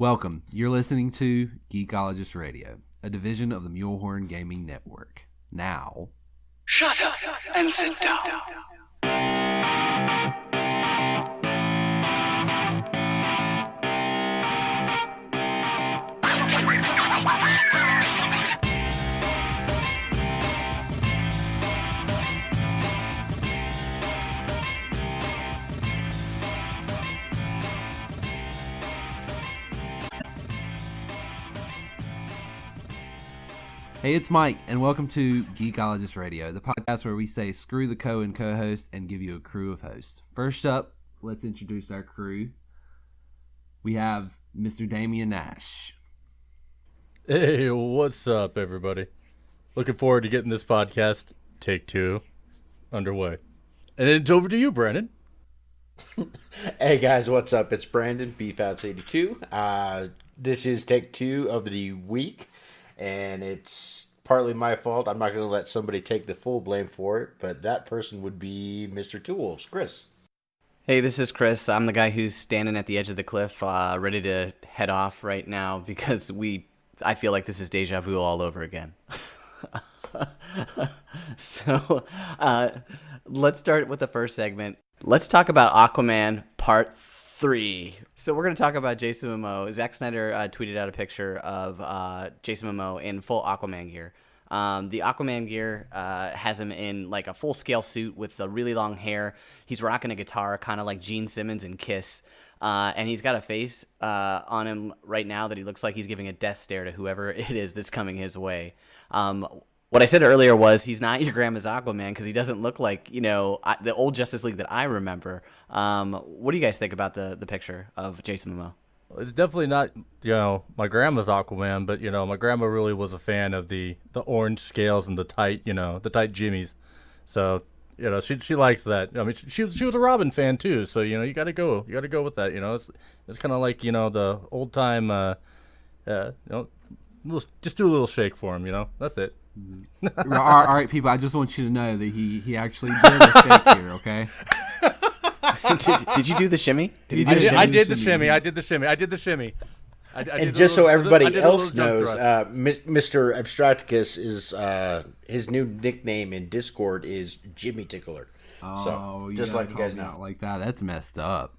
Welcome. You're listening to Geekologist Radio, a division of the Mulehorn Gaming Network. Now, shut up and sit down. hey, it's Mike, and welcome to Geekologist Radio, the podcast where we say screw the co and co-host and give you a crew of hosts. First up, let's introduce our crew. We have Mr. Damian Nash. Hey, what's up, everybody? Looking forward to getting this podcast, take 2, underway. And it's over to you, Brandon. Hey guys, what's up? It's Brandon, BeefOuts82. This is take 2 of the week, and it's partly my fault. I'm not going to let somebody take the full blame for it, but that person would be Mr. Two Wolves, Chris. Hey, this is Chris. I'm the guy who's standing at the edge of the cliff, ready to head off right now because I feel like this is deja vu all over again. So, let's start with the first segment. Let's talk about Aquaman Part 3. So we're going to talk about Jason Momoa. Zack Snyder tweeted out a picture of Jason Momoa in full Aquaman gear. The Aquaman gear has him in like a full-scale suit with the really long hair. He's rocking a guitar, kind of like Gene Simmons in Kiss. And he's got a face on him right now that he looks like he's giving a death stare to whoever it is that's coming his way. What I said earlier was he's not your grandma's Aquaman because he doesn't look like, the old Justice League that I remember. What do you guys think about the picture of Jason Momoa? It's definitely not, my grandma's Aquaman, but, my grandma really was a fan of the orange scales and the tight jimmies. So, she likes that. I mean, she was a Robin fan too. So, you got to go with that. It's kind of like, the old time, just do a little shake for him, that's it. all right, people, I just want you to know that he actually did a shake here, okay? Did you do the shimmy? I did the shimmy. And just so everybody else knows, Mr. Abstracticus is his new nickname in Discord is Jimmy Tickler. Oh, so just letting you guys know. Like that. That's messed up.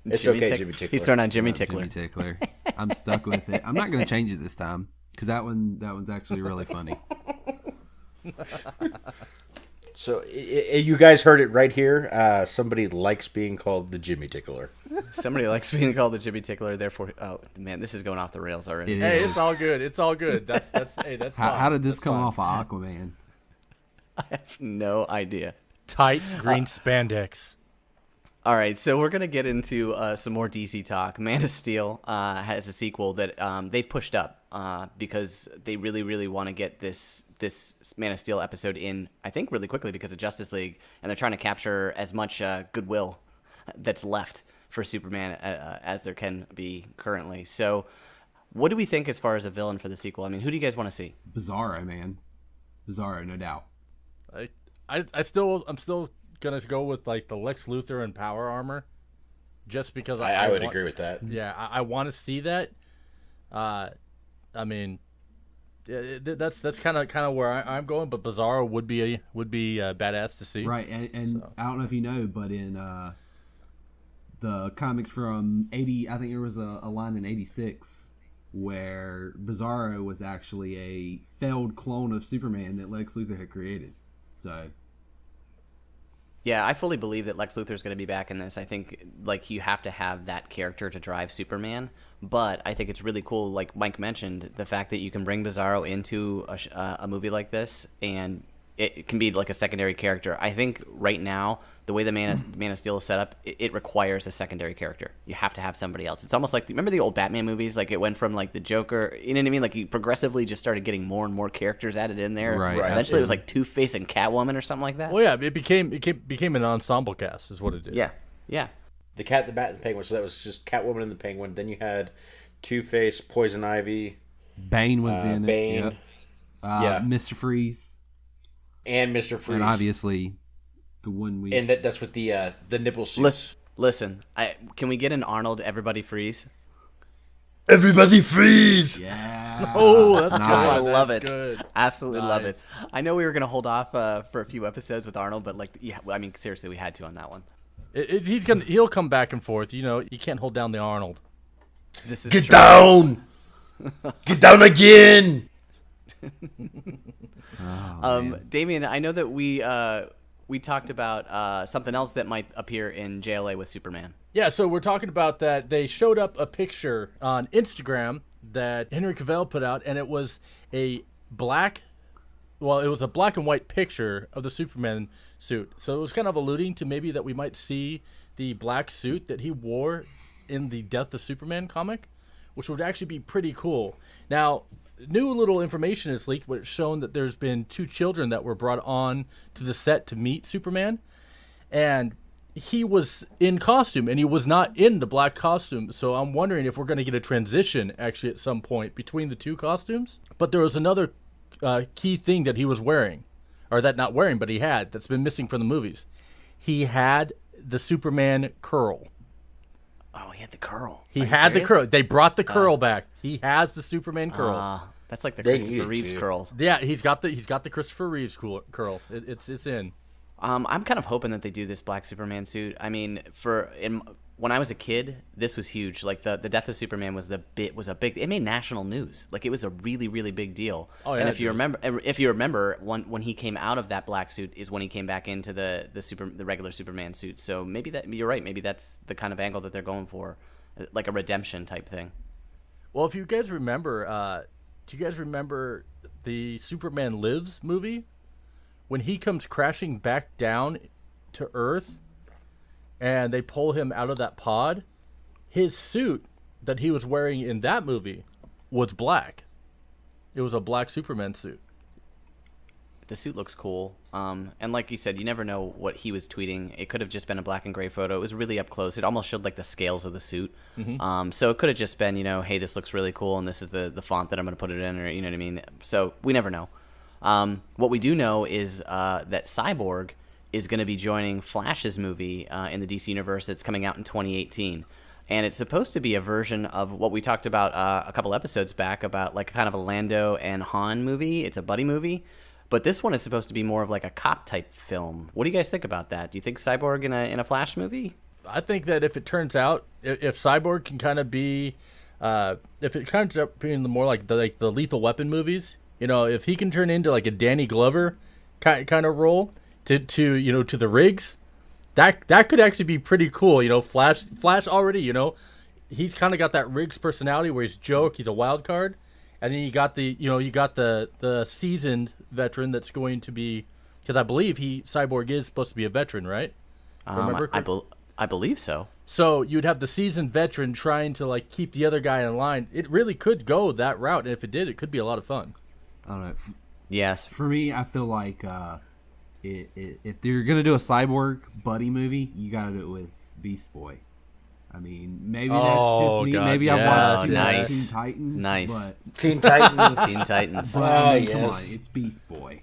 It's okay, Jimmy Tickler. He's throwing on Jimmy Tickler. Jimmy Tickler. I'm stuck with it. I'm not going to change it this time because that one's actually really funny. So you guys heard it right here. Somebody likes being called the Jimmy Tickler. Somebody likes being called the Jimmy Tickler. Therefore, oh man, this is going off the rails already. Hey, it's all good. It's all good. That's how did this come off of Aquaman? I have no idea. Tight green spandex. All right, so we're going to get into some more DC talk. Man of Steel has a sequel that they've pushed up because they really, really want to get this Man of Steel episode in, I think, really quickly because of Justice League, and they're trying to capture as much goodwill that's left for Superman as there can be currently. So what do we think as far as a villain for the sequel? I mean, who do you guys want to see? Bizarro, man. Bizarro, no doubt. I'm still gonna go with like the Lex Luthor and power armor, just because I would agree with that. Yeah, I want to see that. I mean, that's kind of where I'm going. But Bizarro would be badass to see. Right, and so. I don't know if you know, but in the comics from '80, I think there was a line in '86 where Bizarro was actually a failed clone of Superman that Lex Luthor had created. So. Yeah, I fully believe that Lex Luthor is going to be back in this. I think you have to have that character to drive Superman, but I think it's really cool, like Mike mentioned, the fact that you can bring Bizarro into a movie like this, and it can be like a secondary character. I think right now, the way the Man of Steel is set up, it requires a secondary character. You have to have somebody else. It's almost like, remember the old Batman movies? Like it went from like the Joker, you know what I mean? Like you progressively just started getting more and more characters added in there. Right. Eventually it was like Two-Face and Catwoman or something like that. Well, yeah, it became an ensemble cast is what it did. Yeah. The Cat, the Bat, and the Penguin. So that was just Catwoman and the Penguin. Then you had Two-Face, Poison Ivy. Bane was in Bane. it. Yep. Mr. Freeze. And Mr. Freeze. And obviously the one we... And that's with the nipple suits. Listen, can we get an Arnold Everybody Freeze? Everybody freeze! Yeah. Oh, that's Nice. good. I love it. That's good. Absolutely love it. Nice. I know we were gonna hold off for a few episodes with Arnold, but I mean, seriously, we had to on that one. He'll come back and forth. You know, you can't hold down the Arnold. This is Get true. down! Get down again! Damien, I know that we talked about something else that might appear in JLA with Superman. Yeah, so we're talking about that. They showed up a picture on Instagram that Henry Cavill put out, and it was a black and white picture of the Superman suit. So it was kind of alluding to maybe that we might see the black suit that he wore in the Death of Superman comic, which would actually be pretty cool. Now, new little information is leaked, which shown that there's been 2 children that were brought on to the set to meet Superman, and he was in costume, and he was not in the black costume. So I'm wondering if we're going to get a transition actually at some point between the 2 costumes. But there was another key thing that he was wearing, or that not wearing, but he had, that's been missing from the movies. He had the Superman curl. Oh, he had the curl. He Are you had the serious? curl. They brought the curl back. He has the Superman curl. That's like the They Christopher needed Reeves to. curl. Yeah, he's got the Christopher Reeves curl. It's in. I'm kind of hoping that they do this black Superman suit. I mean, when I was a kid, this was huge. Like the Death of Superman was a big. It made national news. Like it was a really really big deal. Oh, yeah, and it if you is. remember, when he came out of that black suit is when he came back into the regular Superman suit. So maybe you're right. Maybe that's the kind of angle that they're going for, like a redemption type thing. Well, if you guys remember, do you guys remember the Superman Lives movie? When he comes crashing back down to Earth and they pull him out of that pod, his suit that he was wearing in that movie was black. It was a black Superman suit. The suit looks cool. And like you said, you never know what he was tweeting. It could have just been a black and gray photo. It was really up close. It almost showed like the scales of the suit. Mm-hmm. So it could have just been, hey, this looks really cool, and this is the font that I'm going to put it in, or you know what I mean? So we never know. What we do know is that Cyborg is going to be joining Flash's movie in the DC universe that's coming out in 2018. And it's supposed to be a version of what we talked about a couple episodes back about like kind of a Lando and Han movie. It's a buddy movie. But this one is supposed to be more of like a cop type film. What do you guys think about that? Do you think Cyborg in a Flash movie? I think that if it turns out, if Cyborg can kind of be, if it turns out being more like the Lethal Weapon movies, if he can turn into like a Danny Glover kind of role to the Riggs, that could actually be pretty cool. Flash already, he's kind of got that Riggs personality where he's joke, he's a wild card, and then you got the seasoned veteran that's going to be, because I believe Cyborg is supposed to be a veteran, right? Remember? I believe so. So you'd have the seasoned veteran trying to like keep the other guy in line. It really could go that route, and if it did, it could be a lot of fun. I don't know. Yes. For me, I feel like if you're gonna do a Cyborg buddy movie, you gotta do it with Beast Boy. I mean, maybe that's just me. God, Maybe I've yeah, watched nice. Teen Titans. Nice. But, Teen Titans. Teen Titans. but I mean, come on, yes. it's Beast Boy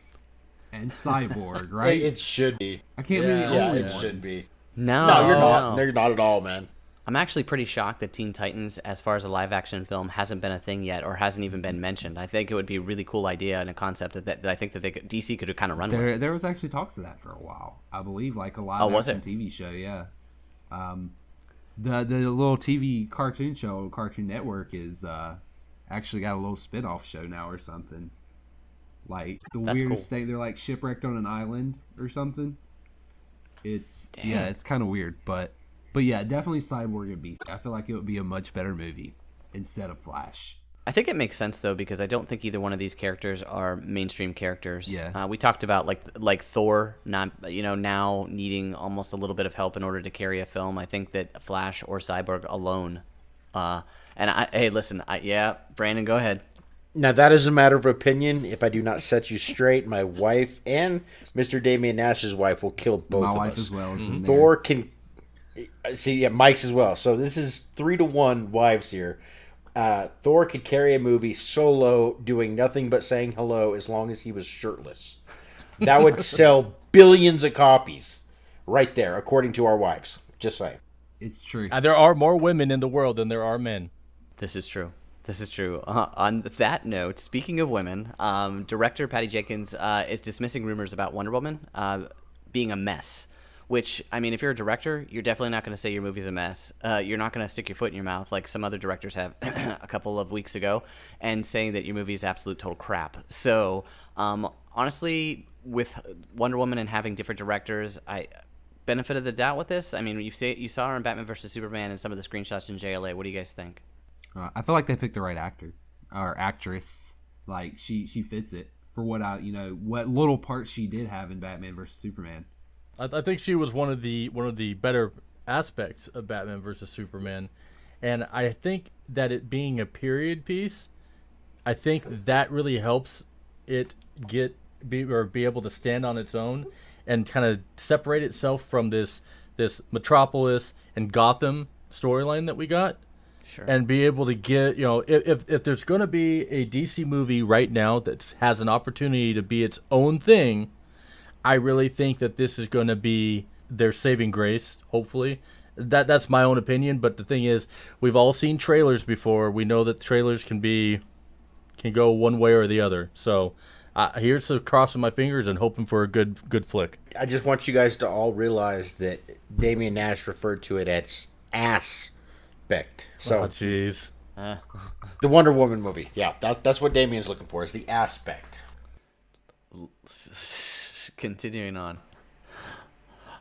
and Cyborg, right? It should be. I can't be the Yeah, only it one. should be. No, No, you're not. You're not at all, man. I'm actually pretty shocked that Teen Titans, as far as a live action film, hasn't been a thing yet, or hasn't even been mentioned. I think it would be a really cool idea and a concept that I think that DC could kind of run with. There was actually talks of that for a while. I believe, like a Oh, was live action TV show. Yeah. The little TV cartoon show, Cartoon Network, is actually got a little spin-off show now or something. Like the That's weirdest cool. thing, they're like shipwrecked on an island or something. It's Damn. yeah, it's kind of weird, but yeah, definitely Cyborg and Beast. I feel like it would be a much better movie instead of Flash. I think it makes sense though, because I don't think either one of these characters are mainstream characters. Yeah. We talked about like Thor not now needing almost a little bit of help in order to carry a film. I think that Flash or Cyborg alone. Hey, listen, Brandon, go ahead. Now, that is a matter of opinion. If I do not set you straight, my wife and Mr. Damian Nash's wife will kill both My of wife us. as well. is in there. Thor can... See, yeah, Mike's as well. So this is 3-1 wives here. Thor could carry a movie solo doing nothing but saying hello as long as he was shirtless. That would sell billions of copies right there, according to our wives. Just saying. It's true. There are more women in the world than there are men. This is true. This is true. On that note, speaking of women, director Patty Jenkins is dismissing rumors about Wonder Woman being a mess. Which, I mean, if you're a director, you're definitely not going to say your movie's a mess. You're not going to stick your foot in your mouth like some other directors have a couple of weeks ago and saying that your movie is absolute total crap. So, honestly, with Wonder Woman and having different directors, I benefit of the doubt with this. I mean, you saw her in Batman vs. Superman and some of the screenshots in JLA. What do you guys think? I feel like they picked the right actor or actress. Like she fits it for what what little part she did have in Batman vs. Superman. I think she was one of the better aspects of Batman versus Superman, and I think that it being a period piece, I think that really helps it be able to stand on its own and kind of separate itself from this Metropolis and Gotham storyline that we got. Sure. And be able to get, if there's going to be a DC movie right now that has an opportunity to be its own thing, I really think that this is going to be their saving grace, hopefully. That's my own opinion, but the thing is, we've all seen trailers before. We know that trailers can go one way or the other. So here's crossing my fingers and hoping for a good flick. I just want you guys to all realize that Damian Nash referred to it as aspect. So, jeez. The Wonder Woman movie. Yeah, that's what Damian's looking for, is the aspect. Continuing on.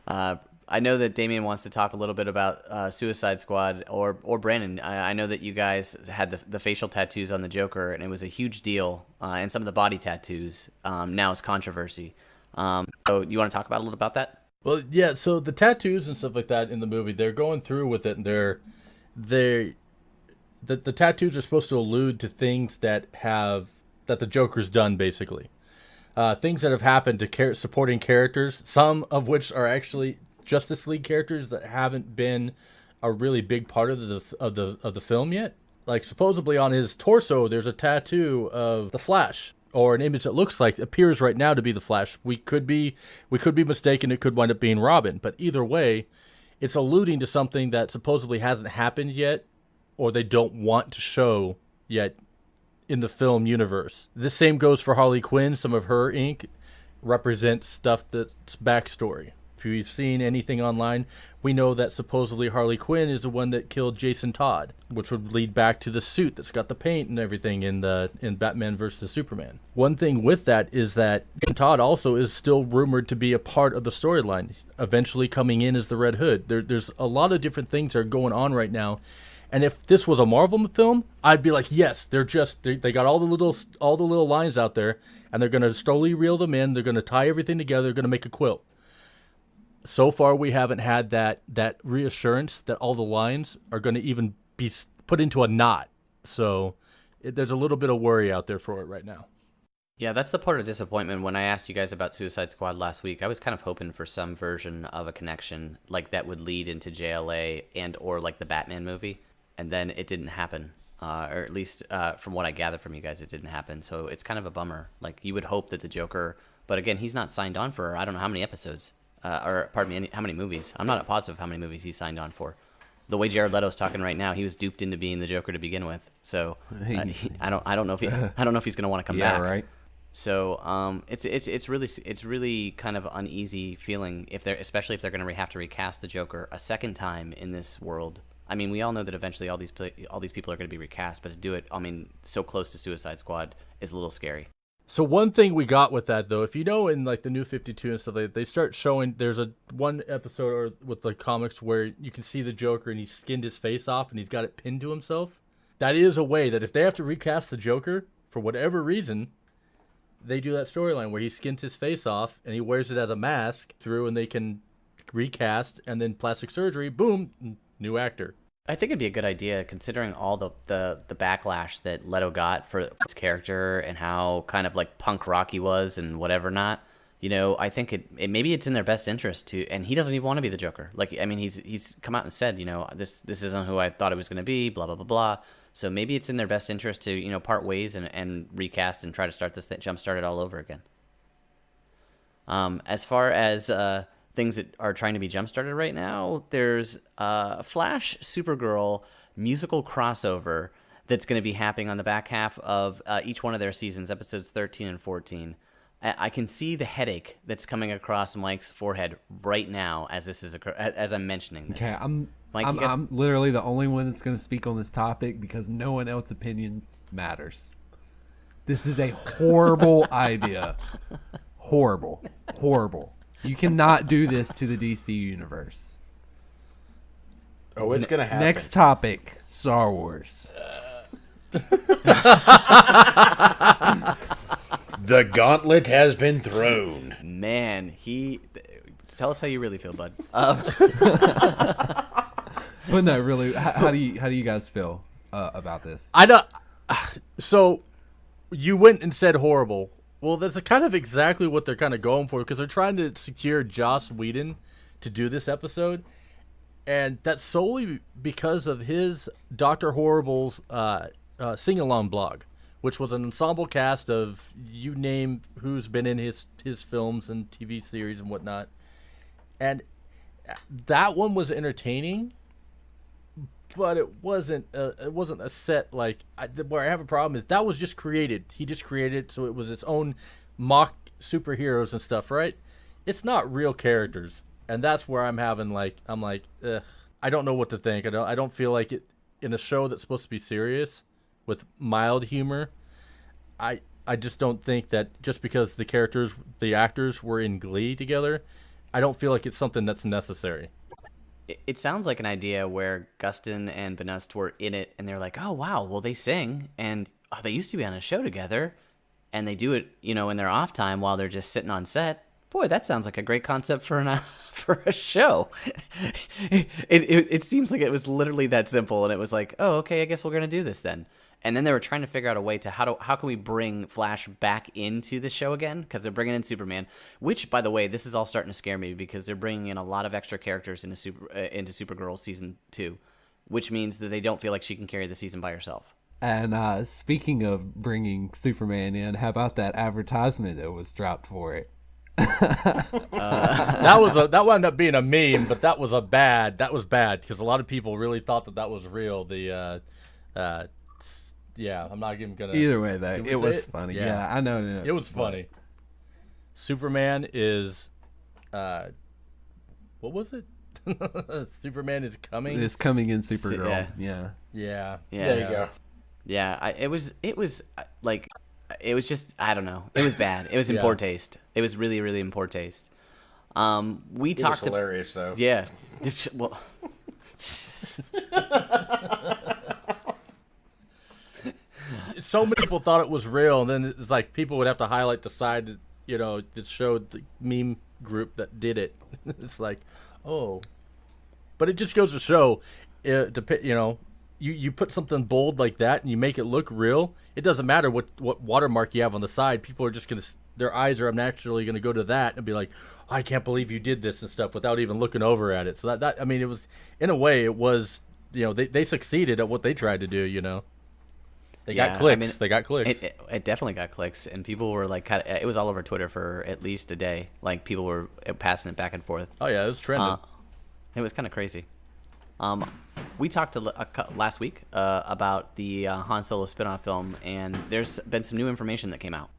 I know that Damien wants to talk a little bit about Suicide Squad or Brandon. I know that you guys had the facial tattoos on the Joker, and it was a huge deal. And some of the body tattoos now is controversy. So you want to talk about a little about that? Well, yeah. So the tattoos and stuff like that in the movie, they're going through with it, and the tattoos are supposed to allude to things that the Joker's done, basically. Things that have happened to supporting characters, some of which are actually Justice League characters that haven't been a really big part of the film yet. Like supposedly on his torso, there's a tattoo of the Flash, or an image that appears right now to be the Flash. We could be mistaken. It could wind up being Robin, but either way, it's alluding to something that supposedly hasn't happened yet, or they don't want to show yet in the film universe. The same goes for Harley Quinn. Some of her ink represents stuff that's backstory. If you've seen anything online, we know that supposedly Harley Quinn is the one that killed Jason Todd, which would lead back to the suit that's got the paint and everything in Batman vs. Superman. One thing with that is that Jason Todd also is still rumored to be a part of the storyline, eventually coming in as the Red Hood. There's a lot of different things that are going on right now. And if this was a Marvel film, I'd be like, yes, they got all the little lines out there, and they're going to slowly reel them in. They're going to tie everything together. They're going to make a quilt. So far, we haven't had that reassurance that all the lines are going to even be put into a knot. So there's a little bit of worry out there for it right now. Yeah, that's the part of disappointment. When I asked you guys about Suicide Squad last week, I was kind of hoping for some version of a connection like that would lead into JLA and or like the Batman movie. And then it didn't happen, or at least from what I gather from you guys, it didn't happen. So it's kind of a bummer. Like you would hope that the Joker, but again, he's not signed on for I don't know how many episodes, or pardon me, how many movies. I'm not positive how many movies he's signed on for. The way Jared Leto's talking right now, he was duped into being the Joker to begin with. So I don't know if he's gonna want to come back. Yeah, right. So it's really kind of uneasy feeling especially if they're gonna have to recast the Joker a second time in this world. I mean, we all know that eventually all these people are going to be recast, but to do it, I mean, so close to Suicide Squad is a little scary. So one thing we got with that, though, if you know in like the New 52 and stuff, they start showing, there's one episode with the comics where you can see the Joker and he skinned his face off and he's got it pinned to himself. That is a way that if they have to recast the Joker, for whatever reason, they do that storyline where he skins his face off and he wears it as a mask through and they can recast and then plastic surgery, boom, new actor. I think it'd be a good idea considering all the backlash that Leto got for his character and how kind of like punk rock he was and whatever not. You know, I think it maybe it's in their best interest to, and he doesn't even want to be the Joker. Like, I mean, he's come out and said, you know, this isn't who I thought it was going to be, blah, blah, blah, blah. So maybe it's in their best interest to, you know, part ways and recast and try to start this jumpstart it all over again. As far as things that are trying to be jump-started right now. There's a Flash Supergirl musical crossover that's going to be happening on the back half of each one of their seasons, episodes 13 and 14. I can see the headache that's coming across Mike's forehead right now as this is as I'm mentioning this. Okay, Mike, I'm literally the only one that's going to speak on this topic because no one else's opinion matters. This is a horrible idea. Horrible. You cannot do this to the DC universe. Oh, it's going to happen. Next topic, Star Wars. The gauntlet has been thrown. Man, tell us how you really feel, bud. But no, really, how do you guys feel about this? I don't. So you went and said horrible. Well, that's kind of exactly what they're kind of going for because they're trying to secure Joss Whedon to do this episode, and that's solely because of his Dr. Horrible's sing-along blog, which was an ensemble cast of you name who's been in his films and TV series and whatnot, and that one was entertaining. But it wasn't a set like where I have a problem is that was just created. He just created it, so it was its own mock superheroes and stuff, right? It's not real characters, and that's where I'm like, ugh, I don't know what to think. I don't feel like it in a show that's supposed to be serious with mild humor. I just don't think that just because the actors were in Glee together, I don't feel like it's something that's necessary. It sounds like an idea where Gustin and Benust were in it, and they're like, "Oh wow, well they sing, and they used to be on a show together, and they do it, in their off time while they're just sitting on set. Boy, that sounds like a great concept for a show." It seems like it was literally that simple, and it was like, "Oh, okay, I guess we're gonna do this then." And then they were trying to figure out a way to how can we bring Flash back into the show again, because they're bringing in Superman, which, by the way, this is all starting to scare me because they're bringing in a lot of extra characters into Supergirl season 2, which means that they don't feel like she can carry the season by herself. And speaking of bringing Superman in, how about that advertisement that was dropped for it? That wound up being a meme, but that was bad because a lot of people really thought that was real. Yeah, I'm not even gonna. Either way, though, it was funny. Yeah, I know. It was funny. Superman is, what was it? Superman is coming. It's coming in Supergirl. Yeah. There you go. Yeah, it was just, I don't know. It was bad. It was in poor taste. It was really, really in poor taste. It was hilarious though. Yeah. Well. So many people thought it was real, and then it's like people would have to highlight the side, that showed the meme group that did it. It's like, oh, but it just goes to show, you put something bold like that and you make it look real. It doesn't matter what watermark you have on the side. People are just their eyes are naturally gonna go to that and be like, I can't believe you did this and stuff without even looking over at it. So that it was, in a way, it was, they succeeded at what they tried to do. They got clicks. They got clicks. It definitely got clicks, and people were like, it was all over Twitter for at least a day. Like, people were passing it back and forth. Oh yeah, it was trending. It was kind of crazy. We talked last week about the Han Solo spinoff film, and there's been some new information that came out.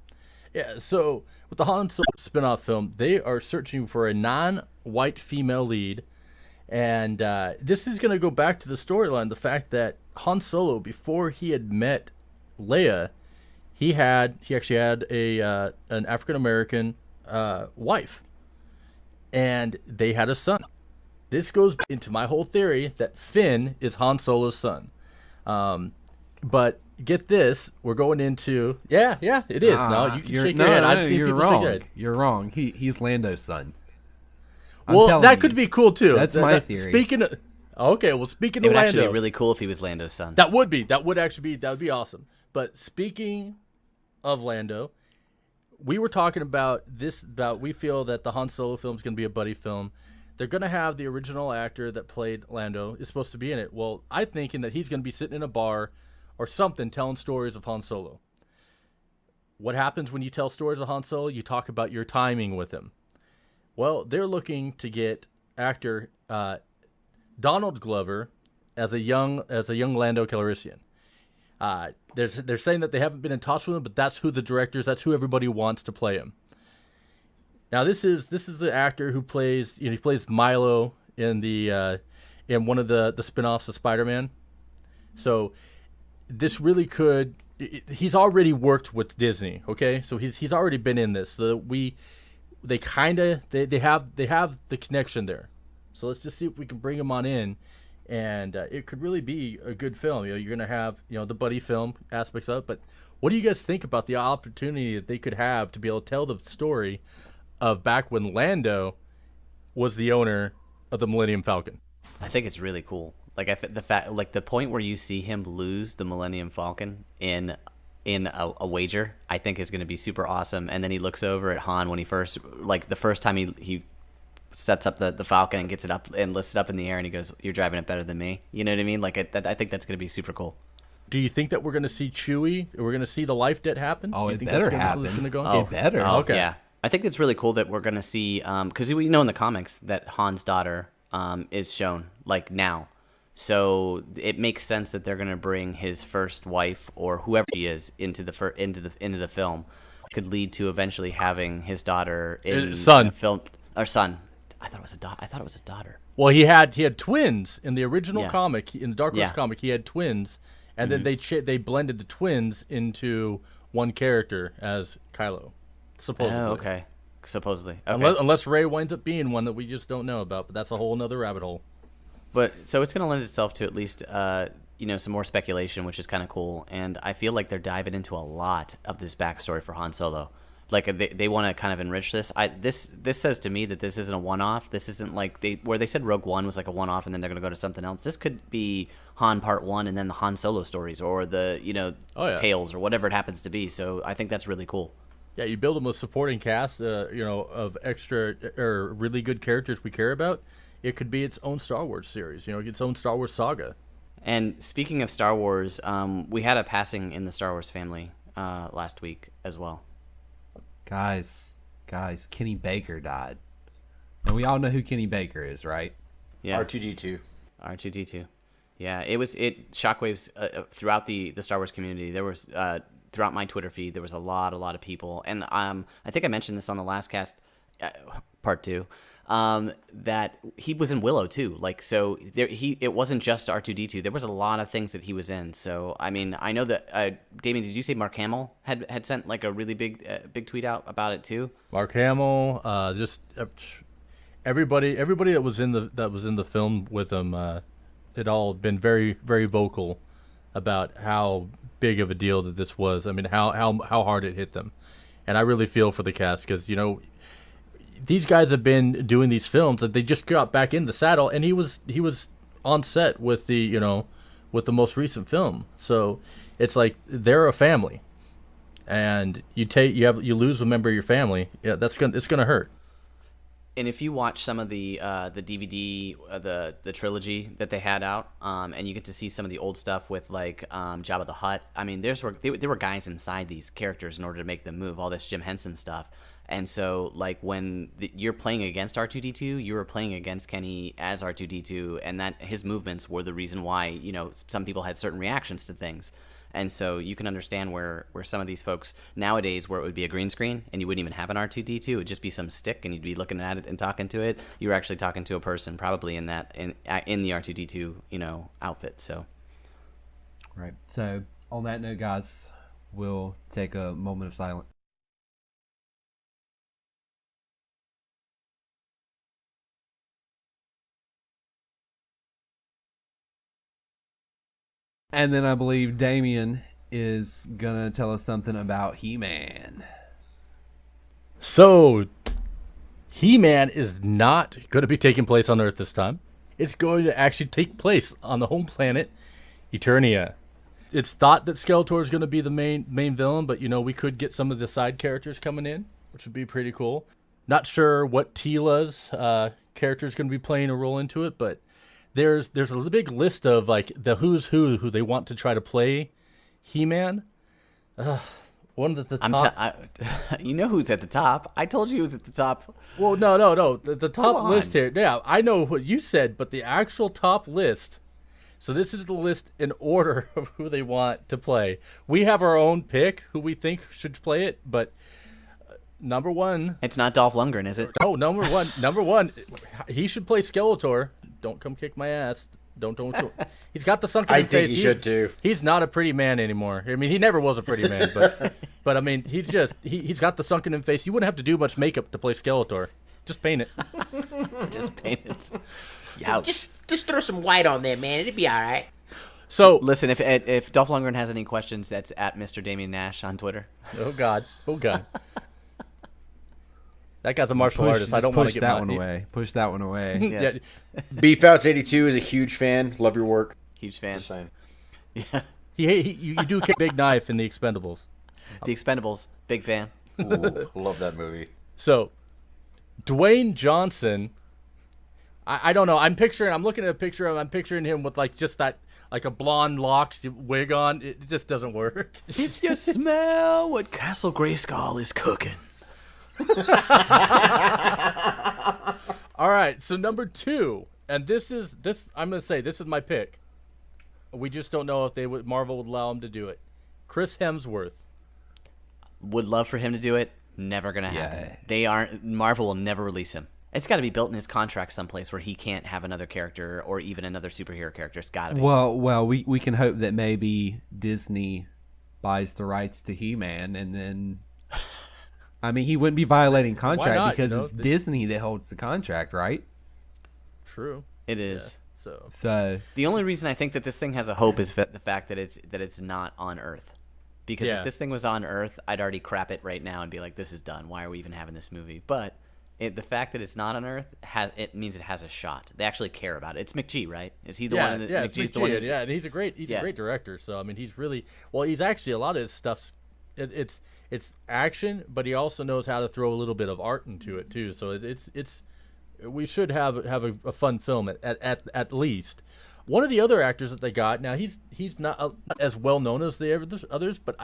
Yeah, so with the Han Solo spinoff film, they are searching for a non-white female lead, and this is going to go back to the storyline, the fact that Han Solo, before he had met Leia, he actually had an African American wife, and they had a son. This goes into my whole theory that Finn is Han Solo's son. But get this, we're going into it is. No, you can shake your head. I've seen people shake their head. You're wrong. He's Lando's son. Well, that could be cool too. That's my theory. Speaking of Lando, it would actually be really cool if he was Lando's son. That would be awesome. But speaking of Lando, we were talking about we feel that the Han Solo film is going to be a buddy film. They're going to have the original actor that played Lando is supposed to be in it. Well, I'm thinking that he's going to be sitting in a bar or something telling stories of Han Solo. What happens when you tell stories of Han Solo? You talk about your timing with him. Well, they're looking to get actor Donald Glover as a young Lando Calrissian. They're saying that they haven't been in talks with him, but that's who the directors, that's who everybody wants to play him. Now this is the actor who plays he plays Milo in the in one of the spin-offs of Spider-Man. So this really could. He's already worked with Disney, okay? So he's already been in this. So they have the connection there. So let's just see if we can bring him on in, and it could really be a good film. You're gonna have the buddy film aspects of it, but what do you guys think about the opportunity that they could have to be able to tell the story of back when Lando was the owner of the Millennium Falcon? I think it's really cool. Like the point where you see him lose the Millennium Falcon in a wager, I think is going to be super awesome. And then he looks over at Han when the first time he sets up the Falcon and gets it up and lifts it up in the air, and he goes, "You're driving it better than me." You know what I mean? I think that's going to be super cool. Do you think that we're going to see Chewie? We're going to see the life debt happen? Oh, do you it think better that's happen. This is going to go? Oh, it better. Oh, Okay. Yeah. I think it's really cool that we're going to see, because we know in the comics that Han's daughter is shown now. So it makes sense that they're going to bring his first wife or whoever she is into the film. Could lead to eventually having his daughter in son. the film or son. I thought it was a daughter. Well, he had twins in the original comic. In the Dark Horse Yeah. comic, he had twins, and then they blended the twins into one character as Kylo, supposedly. Oh, okay. Supposedly. Okay. Unless Rey winds up being one that we just don't know about, but that's a whole nother rabbit hole. But so it's going to lend itself to at least some more speculation, which is kind of cool. And I feel like they're diving into a lot of this backstory for Han Solo. Like they want to kind of enrich this. This says to me that this isn't a one-off. This isn't like they said Rogue One was like a one-off, and then they're going to go to something else. This could be Han Part 1 and then the Han Solo stories, or the Tales, or whatever it happens to be. So I think that's really cool. Yeah, you build them with supporting cast, of extra or really good characters we care about. It could be its own Star Wars series, its own Star Wars saga. And speaking of Star Wars, we had a passing in the Star Wars family last week as well. Guys, Kenny Baker died. And we all know who Kenny Baker is, right? Yeah. R2D2. R2D2. Yeah, it shockwaves throughout the Star Wars community. There was throughout my Twitter feed, there was a lot of people, and I think I mentioned this on the last cast, part 2, that he was in Willow too. It wasn't just R2D2. There was a lot of things that he was in. So I mean, I know that Damien, did you say Mark Hamill had sent like a really big tweet out about it too? Mark Hamill, just everybody that was in the film with him, it all been very, very vocal about how big of a deal that this was. I mean, how hard it hit them, and I really feel for the cast because these guys have been doing these films and they just got back in the saddle, and he was on set with the with the most recent film. So it's like they're a family, and you lose a member of your family. Yeah, it's gonna hurt. And if you watch some of the DVD, the trilogy that they had out, and you get to see some of the old stuff with like Jabba the Hutt. I mean, there were guys inside these characters in order to make them move. All this Jim Henson stuff. And so, like, when you're playing against R2D2, you were playing against Kenny as R2D2, and that his movements were the reason why, some people had certain reactions to things. And so you can understand where some of these folks nowadays, where it would be a green screen and you wouldn't even have an R2D2, it would just be some stick and you'd be looking at it and talking to it. You were actually talking to a person probably in the R2D2, outfit. So. Right. So on that note, guys, we'll take a moment of silence. And then I believe Damien is going to tell us something about He-Man. So, He-Man is not going to be taking place on Earth this time. It's going to actually take place on the home planet, Eternia. It's thought that Skeletor is going to be the main villain, but, we could get some of the side characters coming in, which would be pretty cool. Not sure what Teela's character is going to be playing a role into it, but there's a big list of like the who's who they want to try to play He-Man. One at the top. You know who's at the top. I told you who's at the top. Well, no. The top list here. Yeah, I know what you said, but the actual top list. So this is the list in order of who they want to play. We have our own pick who we think should play it, but number one. It's not Dolph Lundgren, is it? No, number one. He should play Skeletor. Don't come kick my ass. Don't. He's got the sunken face. I think he should too. He's not a pretty man anymore. I mean, he never was a pretty man, but I mean, he's got the sunken in face. You wouldn't have to do much makeup to play Skeletor. Just paint it. Just paint it. Ouch. Just throw some white on there, man. It'd be all right. So listen, if Dolph Lundgren has any questions, that's at Mr. Damien Nash on Twitter. Oh God. That guy's a martial artist. I don't want to get that one away. Push that one away. Yes. Beef Outs 82 is a huge fan. Love your work. Huge fan. Just saying. Yeah. You do kick Big Knife in The Expendables. The Expendables, big fan. Ooh, love that movie. So, Dwayne Johnson. I don't know. I'm looking at a picture of him. I'm picturing him with like just that, like a blonde locks wig on. It just doesn't work. If you smell what Castle Grayskull is cooking. All right, so number 2, and this I'm gonna say this is my pick. We just don't know if Marvel would allow him to do it. Chris Hemsworth. Would love for him to do it. Never gonna happen. Marvel will never release him. It's got to be built in his contract someplace where he can't have another character or even another superhero character. It's got to be. Well, we can hope that maybe Disney buys the rights to He-Man, and then, I mean, he wouldn't be violating contract because it's Disney that holds the contract, right? True. It is. Yeah, so the only reason I think that this thing has a hope is the fact that it's not on Earth. Because if this thing was on Earth, I'd already crap it right now and be like, this is done. Why are we even having this movie? But the fact that it's not on Earth it means it has a shot. They actually care about it. It's McGee, right? Is he the one? McGee's the one. Yeah, and he's a great director. So I mean, he's actually a lot of his stuff. It's action, but he also knows how to throw a little bit of art into it too. So we should have a fun film at least. One of the other actors that they got now, he's not as well known as the others, but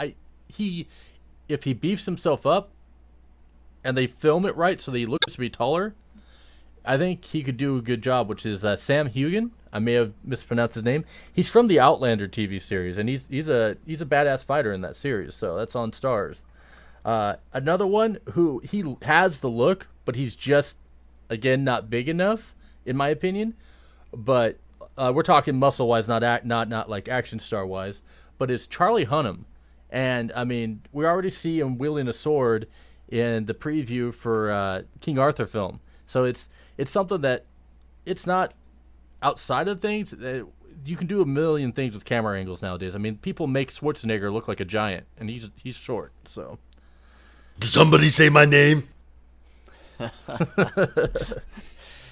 if he beefs himself up and they film it right so that he looks to be taller, I think he could do a good job, which is Sam Heughan. I may have mispronounced his name. He's from the Outlander TV series, and he's a badass fighter in that series, so that's on Stars. Another one who he has the look, but he's just, again, not big enough, in my opinion. But we're talking muscle-wise, not like action star-wise, but it's Charlie Hunnam. And, I mean, we already see him wielding a sword in the preview for King Arthur film. So it's something that it's not outside of things. You can do a million things with camera angles nowadays. I mean, people make Schwarzenegger look like a giant, and he's short. So, did somebody say my name?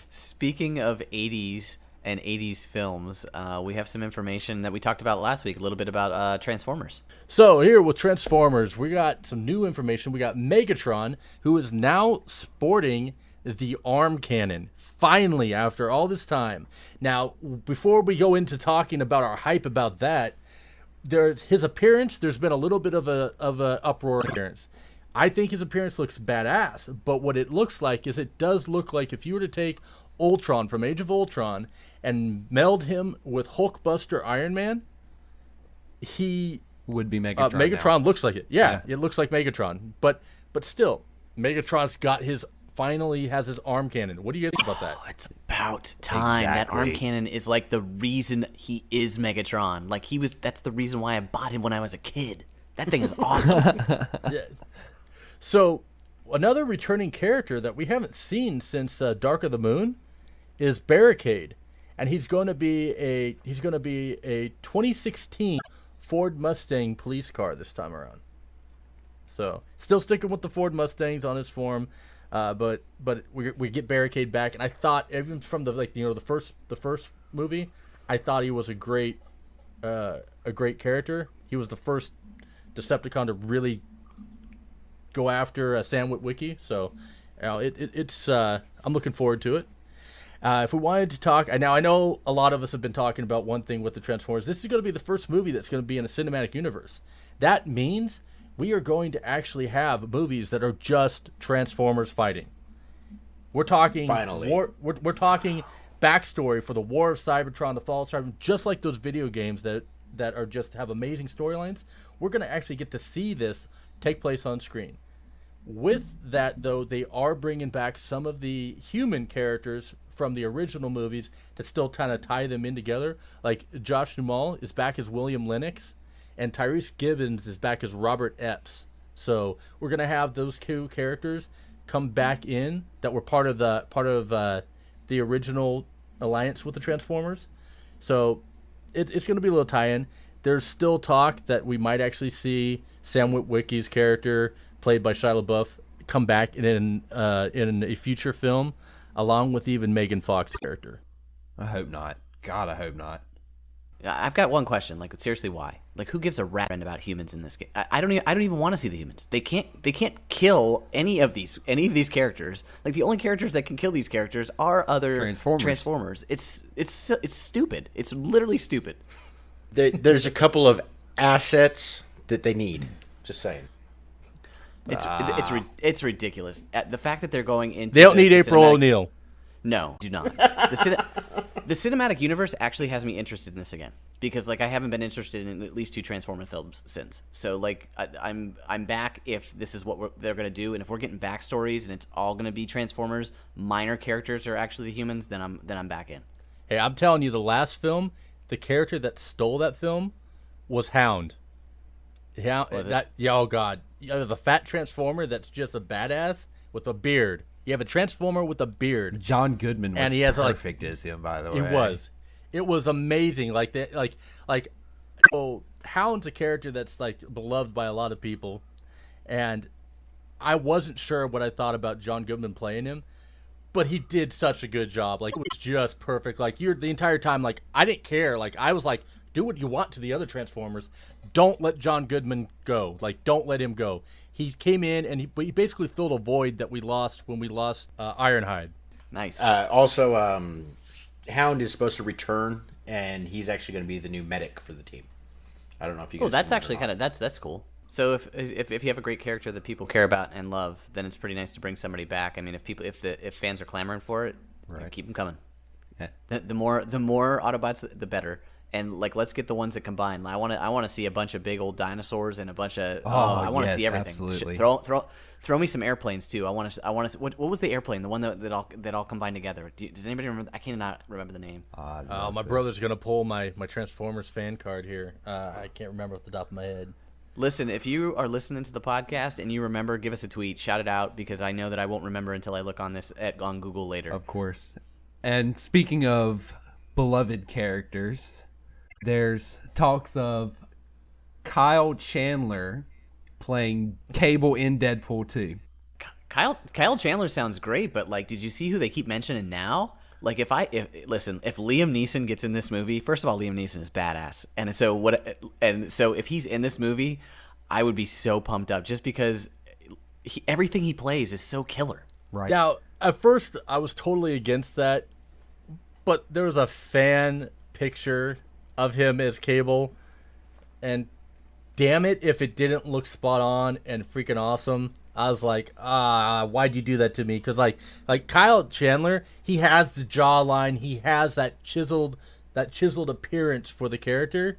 Speaking of 80s and 80s films, we have some information that we talked about last week, a little bit about Transformers. So here with Transformers, we got some new information. We got Megatron, who is now sporting the arm cannon, finally, after all this time. Now, before we go into talking about our hype about that, his appearance, there's been a little bit of a uproar appearance. I think his appearance looks badass, but what it looks like is it does look like if you were to take Ultron from Age of Ultron and meld him with Hulkbuster Iron Man, he would be Megatron. Megatron looks like it. Yeah, it looks like Megatron. But still, Megatron's finally has his arm cannon. What do you think about that? Oh, it's about time. Exactly. That arm cannon is like the reason he is Megatron. Like that's the reason why I bought him when I was a kid. That thing is awesome. Yeah. So, another returning character that we haven't seen since Dark of the Moon is Barricade, and he's going to be a 2016 Ford Mustang police car this time around. So, still sticking with the Ford Mustangs on his form, but we get Barricade back, and I thought even from the first movie, I thought he was a great character. He was the first Decepticon to really go after Sam Witwicky, so it's I'm looking forward to it. If we wanted to talk, now I know a lot of us have been talking about one thing with the Transformers. This is going to be the first movie that's going to be in a cinematic universe. That means we are going to actually have movies that are just Transformers fighting. We're talking Finally. We're talking backstory for the War of Cybertron, the Fall of Cybertron, just like those video games that are just have amazing storylines. We're going to actually get to see this take place on screen. With that, though, they are bringing back some of the human characters from the original movies to still kind of tie them in together. Like Josh Duhamel is back as William Lennox, and Tyrese Gibbons is back as Robert Epps. So we're going to have those two characters come back in that were part of the original alliance with the Transformers. So it's going to be a little tie-in. There's still talk that we might actually see Sam Witwicky's character, played by Shia LaBeouf, come back in a future film, along with even Megan Fox's character. I hope not. God, I hope not. I've got one question. Like, seriously, why? Like, who gives a rat's about humans in this game? I don't even want to see the humans. They can't kill any of these characters. Like, the only characters that can kill these characters are other Transformers. It's stupid. It's literally stupid. There's a couple of assets that they need. Just saying. It's ridiculous. The fact that they're going into they don't need April O'Neil. No, do not. The cinematic universe actually has me interested in this again, because like I haven't been interested in at least 2 Transformer films since. So like I'm back if this is what they're gonna do, and if we're getting backstories and it's all gonna be Transformers, minor characters are actually the humans, then I'm back in. Hey, I'm telling you, the last film, the character that stole that film was Hound. Yeah, oh god, you have a fat Transformer that's just a badass with a beard. You have a Transformer with a beard. John Goodman was perfect as him, by the way. It was amazing. Like that, like Hound's a character that's like beloved by a lot of people, and I wasn't sure what I thought about John Goodman playing him, but he did such a good job. Like, it was just perfect. Like, you're the entire time, like, I didn't care. Like, I was like, do what you want to the other Transformers. Don't let John Goodman go. Like, don't let him go. He came in and he basically filled a void that we lost when we lost Ironhide. Nice. Also, Hound is supposed to return, and he's actually going to be the new medic for the team. I don't know if you guys. Oh, that's actually kind of that's cool. So if you have a great character that people care about and love, then it's pretty nice to bring somebody back. I mean, if fans are clamoring for it, right, keep them coming. Yeah. The more Autobots, the better. And like, let's get the ones that combine. I want to see a bunch of big old dinosaurs and a bunch of. I want to see everything. Absolutely. Throw me some airplanes too. I want to. What was the airplane? The one that all combined together. Does anybody remember? I cannot remember the name. My brother's gonna pull my Transformers fan card here. I can't remember off the top of my head. Listen, if you are listening to the podcast and you remember, give us a tweet, shout it out, because I know that I won't remember until I look on this on Google later. Of course. And speaking of beloved characters, there's talks of Kyle Chandler playing Cable in Deadpool 2. Kyle Chandler sounds great, but like, did you see who they keep mentioning now? Like, if Liam Neeson gets in this movie, first of all, Liam Neeson is badass, and so if he's in this movie, I would be so pumped up, just because everything he plays is so killer. Right. Now, at first, I was totally against that, but there was a fan picture of him as Cable, and damn it, if it didn't look spot on and freaking awesome. I was like, why'd you do that to me? Because like Kyle Chandler, he has the jawline, he has that chiseled appearance for the character,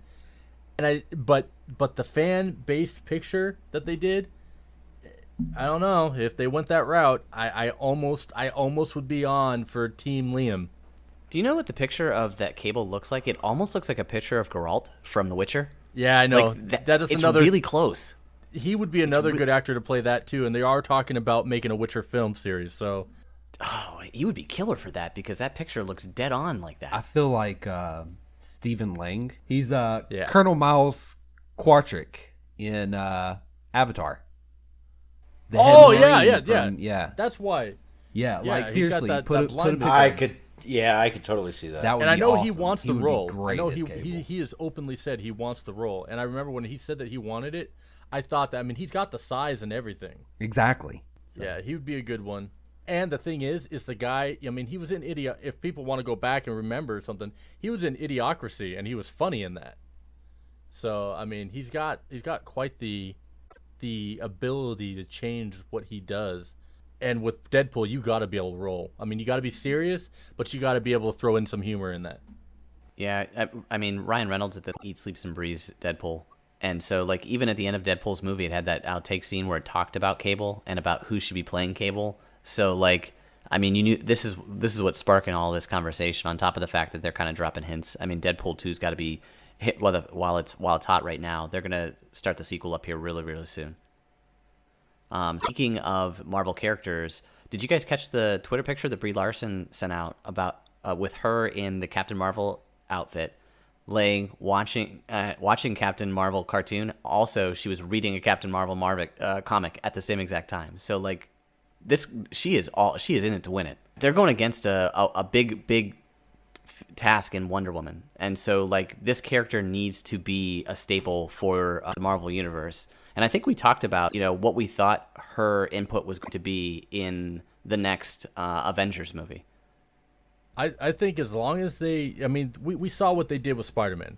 and but the fan based picture that they did, I don't know if they went that route. I almost would be on for Team Liam. Do you know what the picture of that Cable looks like? It almost looks like a picture of Geralt from The Witcher. Yeah, I know. Like, that is it's another really close. He would be another good actor to play that too, and they are talking about making a Witcher film series. So, he would be killer for that, because that picture looks dead on like that. I feel like Stephen Lang. He's Colonel Miles Quartrick in Avatar. Yeah. That's why. Yeah, like seriously, got put him. I could totally see that. Would and I be know awesome. he wants the role. I know he has openly said he wants the role. And I remember when he said that he wanted it, I thought that, I mean, he's got the size and everything. Exactly. So. Yeah, he would be a good one. And the thing is the guy, I mean, he was in if people want to go back and remember something, he was in Idiocracy, and he was funny in that. So, I mean, he's got quite the the ability to change what he does. And with Deadpool, you got to be able to roll. I mean, you got to be serious, but you got to be able to throw in some humor in that. Yeah, I mean, Ryan Reynolds at the Eat, Sleeps, and Breathes Deadpool. And so, like, even at the end of Deadpool's movie, it had that outtake scene where it talked about Cable and about who should be playing Cable. So, like, I mean, you knew this is what's sparking all this conversation. On top of the fact that they're kind of dropping hints. I mean, Deadpool 2's got to be hit while it's hot right now. They're gonna start the sequel up here really, really soon. Speaking of Marvel characters, did you guys catch the Twitter picture that Brie Larson sent out about with her in the Captain Marvel outfit, watching Captain Marvel cartoon? Also, she was reading a Captain Marvel comic at the same exact time. So like, she is in it to win it. They're going against a big task in Wonder Woman, and so like this character needs to be a staple for the Marvel universe. And I think we talked about, what we thought her input was going to be in the next Avengers movie. I think as long as we saw what they did with Spider-Man.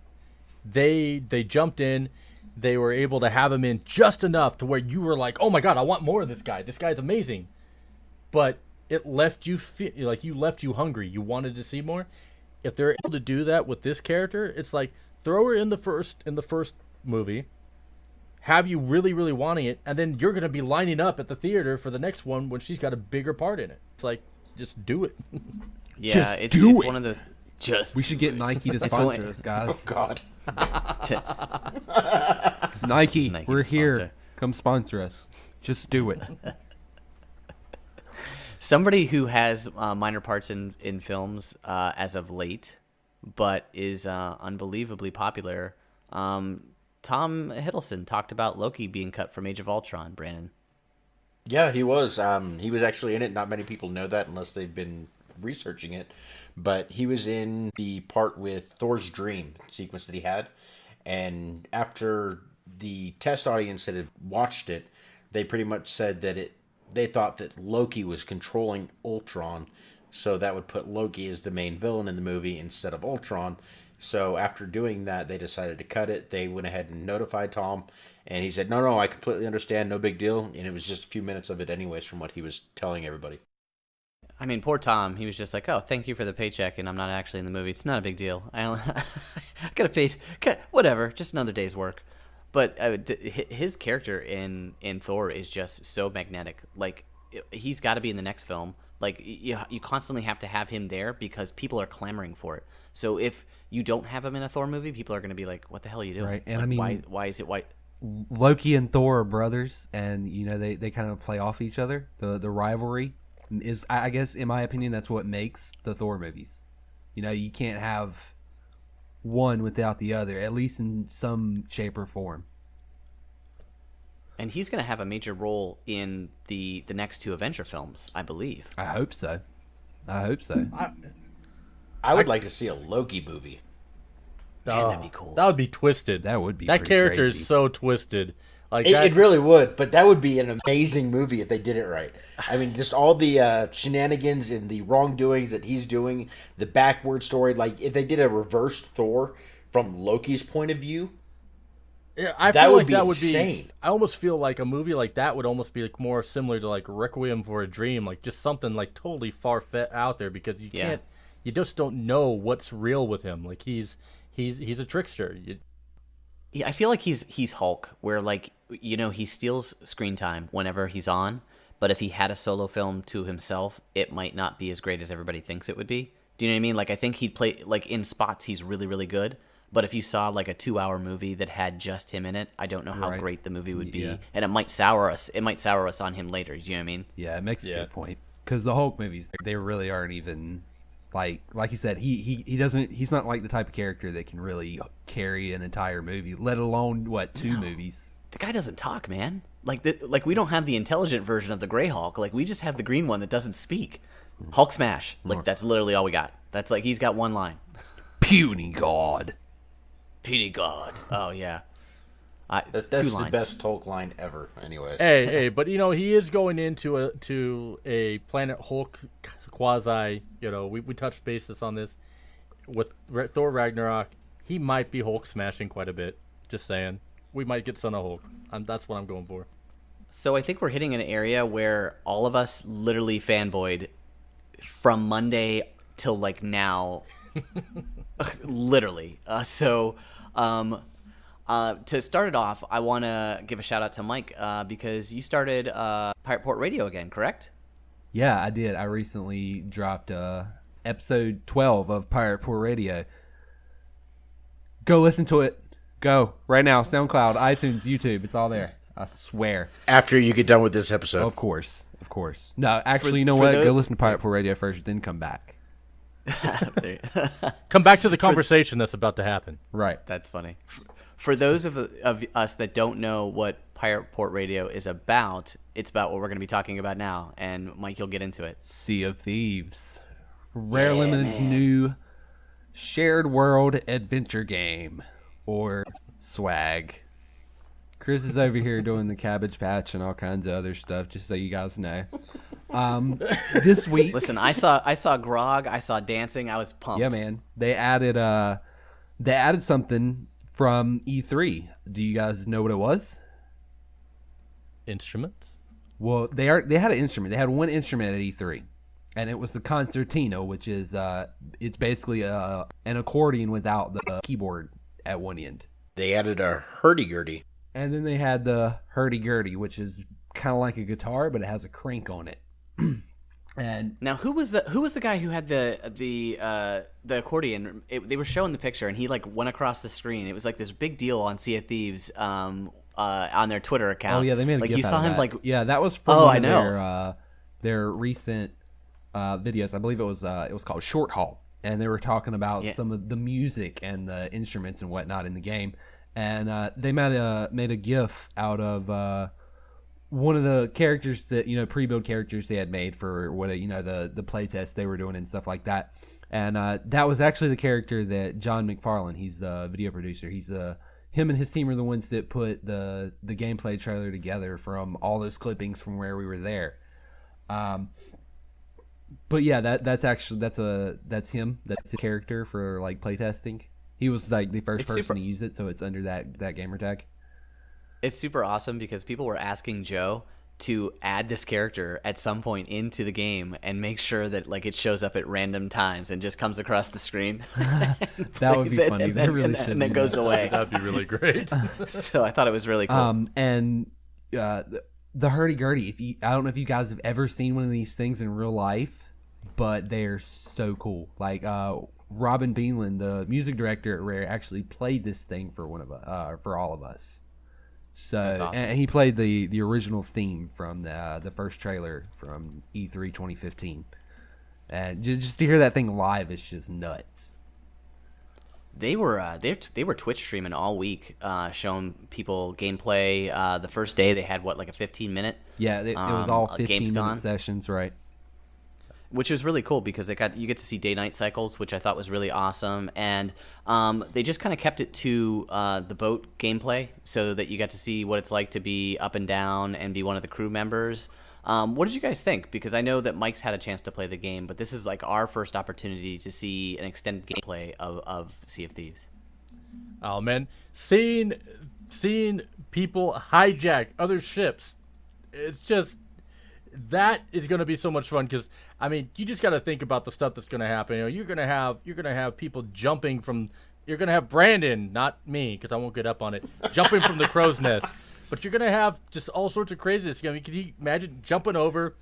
They jumped in. They were able to have him in just enough to where you were like, oh my God, I want more of this guy. This guy's amazing. But it left you you hungry. You wanted to see more. If they're able to do that with this character, it's like throw her in the first movie, have you really, really wanting it, and then you're going to be lining up at the theater for the next one when she's got a bigger part in it. It's like, just do it. Yeah, it's one of those. We should get Nike to sponsor us, guys. Oh God. Nike, we're here. Come sponsor us. Just do it. Somebody who has minor parts in films as of late, but is unbelievably popular. Tom Hiddleston talked about Loki being cut from Age of Ultron, Brandon. Yeah, he was. He was actually in it. Not many people know that unless they've been researching it. But he was in the part with Thor's dream sequence that he had. And after the test audience had watched it, they pretty much said that they thought that Loki was controlling Ultron. So that would put Loki as the main villain in the movie instead of Ultron. So after doing that, they decided to cut it. They went ahead and notified Tom, and he said, no, I completely understand, no big deal. And it was just a few minutes of it anyways from what he was telling everybody. I mean, poor Tom. He was just like, oh, thank you for the paycheck, and I'm not actually in the movie. It's not a big deal. I got to pay, whatever, just another day's work. But his character in Thor is just so magnetic. Like, he's got to be in the next film. Like, you constantly have to have him there because people are clamoring for it. So if you don't have him in a Thor movie, people are going to be like, what the hell are you doing? Right. And like, I mean, why is it white? Loki and Thor are brothers, and they kind of play off each other. The rivalry is, I guess, in my opinion, that's what makes the Thor movies. You can't have one without the other, at least in some shape or form. And he's going to have a major role in the next two Avenger films, I believe. I hope so. I would like to see a Loki movie. Man, that'd be cool. That would be twisted. That would be That character crazy. is so twisted. Like It really would, but that would be an amazing movie if they did it right. I mean, just all the shenanigans and the wrongdoings that he's doing, the backward story. Like, if they did a reverse Thor from Loki's point of view, yeah, I that feel would like be that would insane. be. I almost feel like a movie like that would almost be like more similar to like Requiem for a Dream, like just something like totally far-fetched out there because you can't, you just don't know what's real with him. Like he's a trickster. Yeah, I feel like he's Hulk, where like he steals screen time whenever he's on, but if he had a solo film to himself, it might not be as great as everybody thinks it would be. Do you know what I mean? Like I think he'd play like in spots he's really really good, but if you saw like a 2-hour movie that had just him in it, I don't know how great the movie would be, and it might sour us. It might sour us on him later. Do you know what I mean? Yeah, it makes a good point because the Hulk movies they really aren't even. Like you said, he's not like the type of character that can really carry an entire movie, let alone two movies. The guy doesn't talk, man. Like we don't have the intelligent version of the Gray Hulk. Like we just have the green one that doesn't speak. Hulk smash. Like that's literally all we got. That's like he's got one line. Puny God. Puny God. Oh yeah. That's the best Hulk line ever. Anyways. Hey, but he is going into a Planet Hulk quasi. We touched basis on this with Thor Ragnarok. He might be Hulk smashing quite a bit. Just saying, we might get Son of Hulk. That's what I'm going for. So I think we're hitting an area where all of us literally fanboyed from Monday till like now. Literally. To start it off, I want to give a shout out to Mike because you started Pirate Port Radio again, correct? Yeah, I did. I recently dropped episode 12 of Pirate Port Radio. Go listen to it. Go. Right now. SoundCloud, iTunes, YouTube. It's all there. I swear. After you get done with this episode. Of course. Of course. No, actually, you know what? Go listen to Pirate Port Radio first, then come back. Come back to the conversation that's about to happen. Right. That's funny. For those of us that don't know what Pirate Port Radio is about, it's about what we're going to be talking about now. And Mike, you'll get into it. Sea of Thieves. Rare Limited's new shared world adventure game. Or swag. Chris is over here doing the Cabbage Patch and all kinds of other stuff, just so you guys know. This week... Listen, I saw Grog, I saw dancing, I was pumped. Yeah, man. They added something from E3. Do you guys know what it was? Instruments? Well, they had an instrument. They had one instrument at E3, and it was the concertina, which is it's basically an accordion without the keyboard at one end. They added a hurdy-gurdy. And then they had the hurdy-gurdy, which is kind of like a guitar, but it has a crank on it. And now, who was the guy who had the accordion? They were showing the picture, and he like went across the screen. It was like this big deal on Sea of Thieves on their Twitter account. Oh yeah, they made a like GIF you out saw of him that. like that was from I one know. of their recent videos. I believe it was called Short Haul, and they were talking about some of the music and the instruments and whatnot in the game. And they made a GIF out of one of the characters that pre-built characters they had made for what the playtest they were doing and stuff like that. And that was actually the character that John McFarlane, he's a video producer. He's him and his team are the ones that put the gameplay trailer together from all those clippings from where we were there. But yeah, that's him. That's his character for like playtesting. He was like the first person to use it, so it's under that gamer tag. It's super awesome because people were asking Joe to add this character at some point into the game and make sure that like it shows up at random times and just comes across the screen. That would be funny. And then goes away. That'd be really great. So I thought it was really cool. And the hurdy-gurdy, I don't know if you guys have ever seen one of these things in real life, but they're so cool. Like Robin Beanland, the music director at Rare, actually played this thing for for all of us. So awesome. And he played the original theme from the first trailer from E3 2015, and just to hear that thing live is just nuts. They were Twitch streaming all week, showing people gameplay. The first day they had like a 15-minute. Yeah, it was all 15-minute GamesCon sessions, right? Which was really cool because you get to see day-night cycles, which I thought was really awesome. And they just kind of kept it to the boat gameplay so that you got to see what it's like to be up and down and be one of the crew members. What did you guys think? Because I know that Mike's had a chance to play the game, but this is like our first opportunity to see an extended gameplay of Sea of Thieves. Oh, man. Seeing people hijack other ships, it's just... That is going to be so much fun because I mean you just got to think about the stuff that's going to happen. You're going to have people jumping from. You're going to have Brandon, not me, because I won't get up on it, jumping from the crow's nest. But you're going to have just all sorts of craziness. Can you imagine jumping over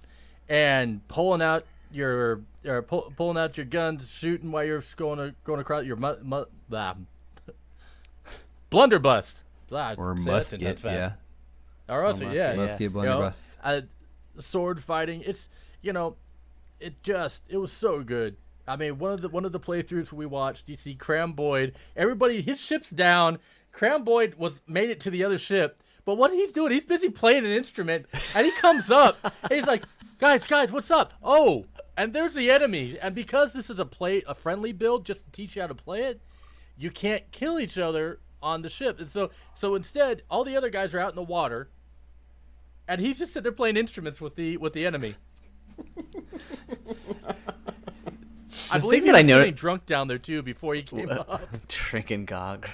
and pulling out your guns, shooting while you're going across your blunderbuss or musket, yeah. Or also, musket blunderbuss. Sword fighting, it was so good. I mean, one of the playthroughs we watched, you see Cram Boyd, everybody, his ship's down. Cram Boyd made it to the other ship, but what he's doing, he's busy playing an instrument, and he comes up, and he's like, guys, what's up? Oh, and there's the enemy, and because this is a friendly build, just to teach you how to play it, you can't kill each other on the ship, and so instead, all the other guys are out in the water. And he's just sitting there playing instruments with the enemy. I believe he was getting drunk down there too before he came up. Drinking grog.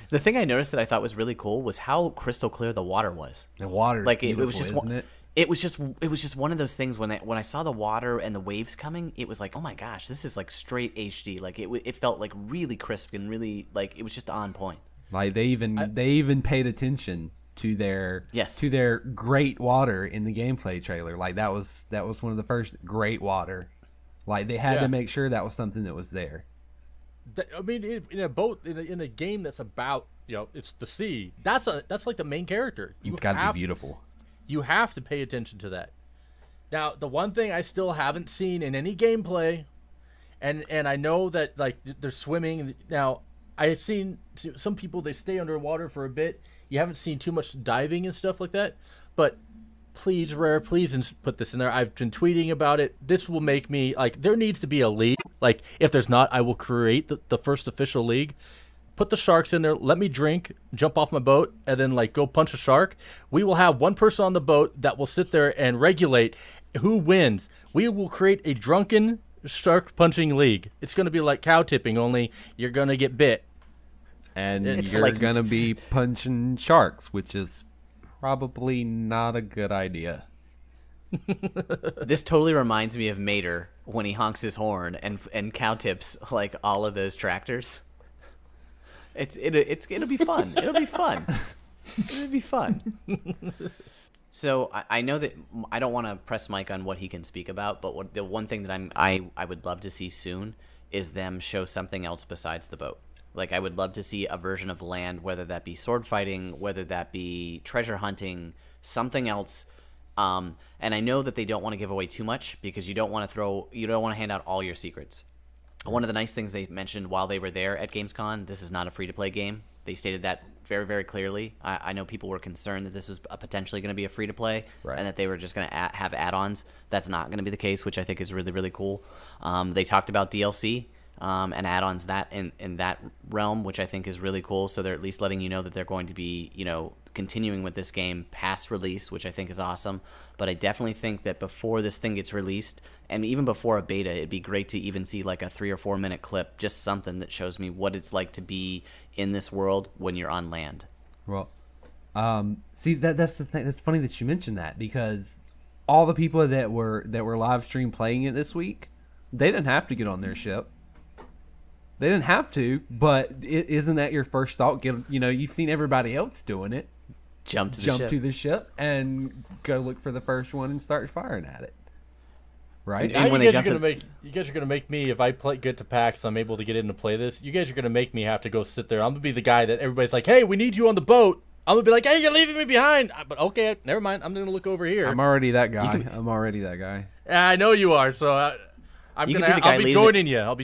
The thing I noticed that I thought was really cool was how crystal clear the water was. The water, Like it was just isn't it? It was just one of those things when I saw the water and the waves coming, it was like, oh my gosh, this is like straight HD. Like it felt like really crisp and really like it was just on point. Like they even paid attention to their great water in the gameplay trailer. Like that was one of the first great water. Like they had to make sure that was something that was there. I mean, in a boat, in a game that's about, it's the sea. That's like the main character. It's got to be beautiful. You have to pay attention to that. Now, the one thing I still haven't seen in any gameplay, and I know that like they're swimming. Now, I have seen some people, they stay underwater for a bit. You haven't seen too much diving and stuff like that. But please, Rare, please put this in there. I've been tweeting about it. This will make me, like, there needs to be a league. Like, if there's not, I will create the first official league. Put the sharks in there, let me drink, jump off my boat, and then like go punch a shark. We will have one person on the boat that will sit there and regulate who wins. We will create a drunken shark punching league. It's going to be like cow tipping, only you're going to get bit. And you're going to be punching sharks, which is probably not a good idea. This totally reminds me of Mater when he honks his horn and cow tips like all of those tractors. It'll be fun. It'll be fun. It'll be fun. So I know that I don't want to press Mike on what he can speak about, but the one thing that I would love to see soon is them show something else besides the boat. Like I would love to see a version of land, whether that be sword fighting, whether that be treasure hunting, something else. And I know that they don't want to give away too much because you don't want to hand out all your secrets. One of the nice things they mentioned while they were there at GamesCon, this is not a free-to-play game. They stated that very, very clearly. I know people were concerned that this was potentially going to be a free-to-play and that they were just going to have add-ons. That's not going to be the case, which I think is really, really cool. They talked about DLC and add-ons that in that realm, which I think is really cool. So they're at least letting you know that they're going to be, continuing with this game past release, which I think is awesome. But I definitely think that before this thing gets released, and even before a beta, it'd be great to even see like a 3 or 4 minute clip, just something that shows me what it's like to be in this world when you're on land. Well, see that's the thing. It's funny that you mentioned that because all the people that were live stream playing it this week, they didn't have to get on their ship. They didn't have to, but isn't that your first thought? You've seen everybody else doing it. Jump to the ship and go look for the first one and start firing at it. Right? And when you guys are gonna make me, if I get to PAX, I'm able to get in to play this. You guys are gonna make me have to go sit there. I'm gonna be the guy that everybody's like, "Hey, we need you on the boat." I'm gonna be like, "Hey, you're leaving me behind." But okay, never mind. I'm gonna look over here. I'm already that guy. I know you are. So I'll be joining you. I'll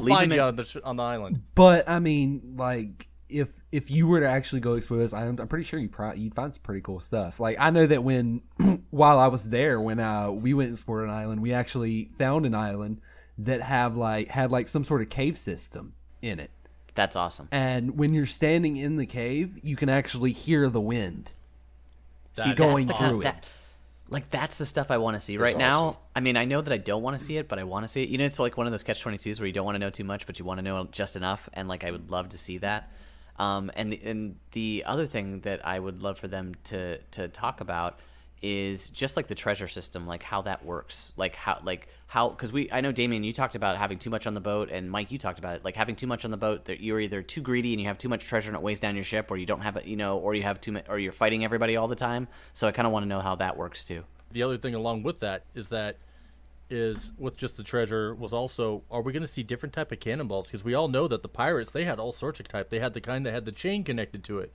find you on the island. But I mean, like, if you were to actually go explore this island, I'm pretty sure you'd find some pretty cool stuff. Like I know that while I was there, when we went and explored an island, we actually found an island that had some sort of cave system in it. That's awesome. And when you're standing in the cave, you can actually hear the wind going through it. That's the stuff I want to see right now. I mean, I know that I don't want to see it, but I want to see it. It's like one of those catch-22s where you don't want to know too much, but you want to know just enough. And like, I would love to see that. And the other thing that I would love for them to talk about is just like the treasure system, like how that works, like how because I know Damien, you talked about having too much on the boat, and Mike, you talked about it, like having too much on the boat that you're either too greedy and you have too much treasure and it weighs down your ship, or you don't have it, or you have too much, or you're fighting everybody all the time. So I kind of want to know how that works too. The other thing along with that is with just the treasure was also, are we going to see different type of cannonballs? Because we all know that the pirates, they had all sorts of type. They had the kind that had the chain connected to it.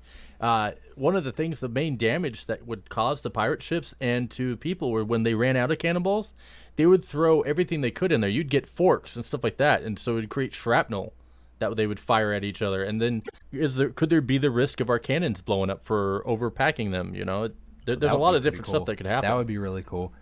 One of the things, the main damage that would cause to pirate ships and to people were when they ran out of cannonballs, they would throw everything they could in there. You'd get forks and stuff like that, and so it would create shrapnel that they would fire at each other. And then could there be the risk of our cannons blowing up for overpacking them? There's a lot of different stuff that could happen. That would be really cool.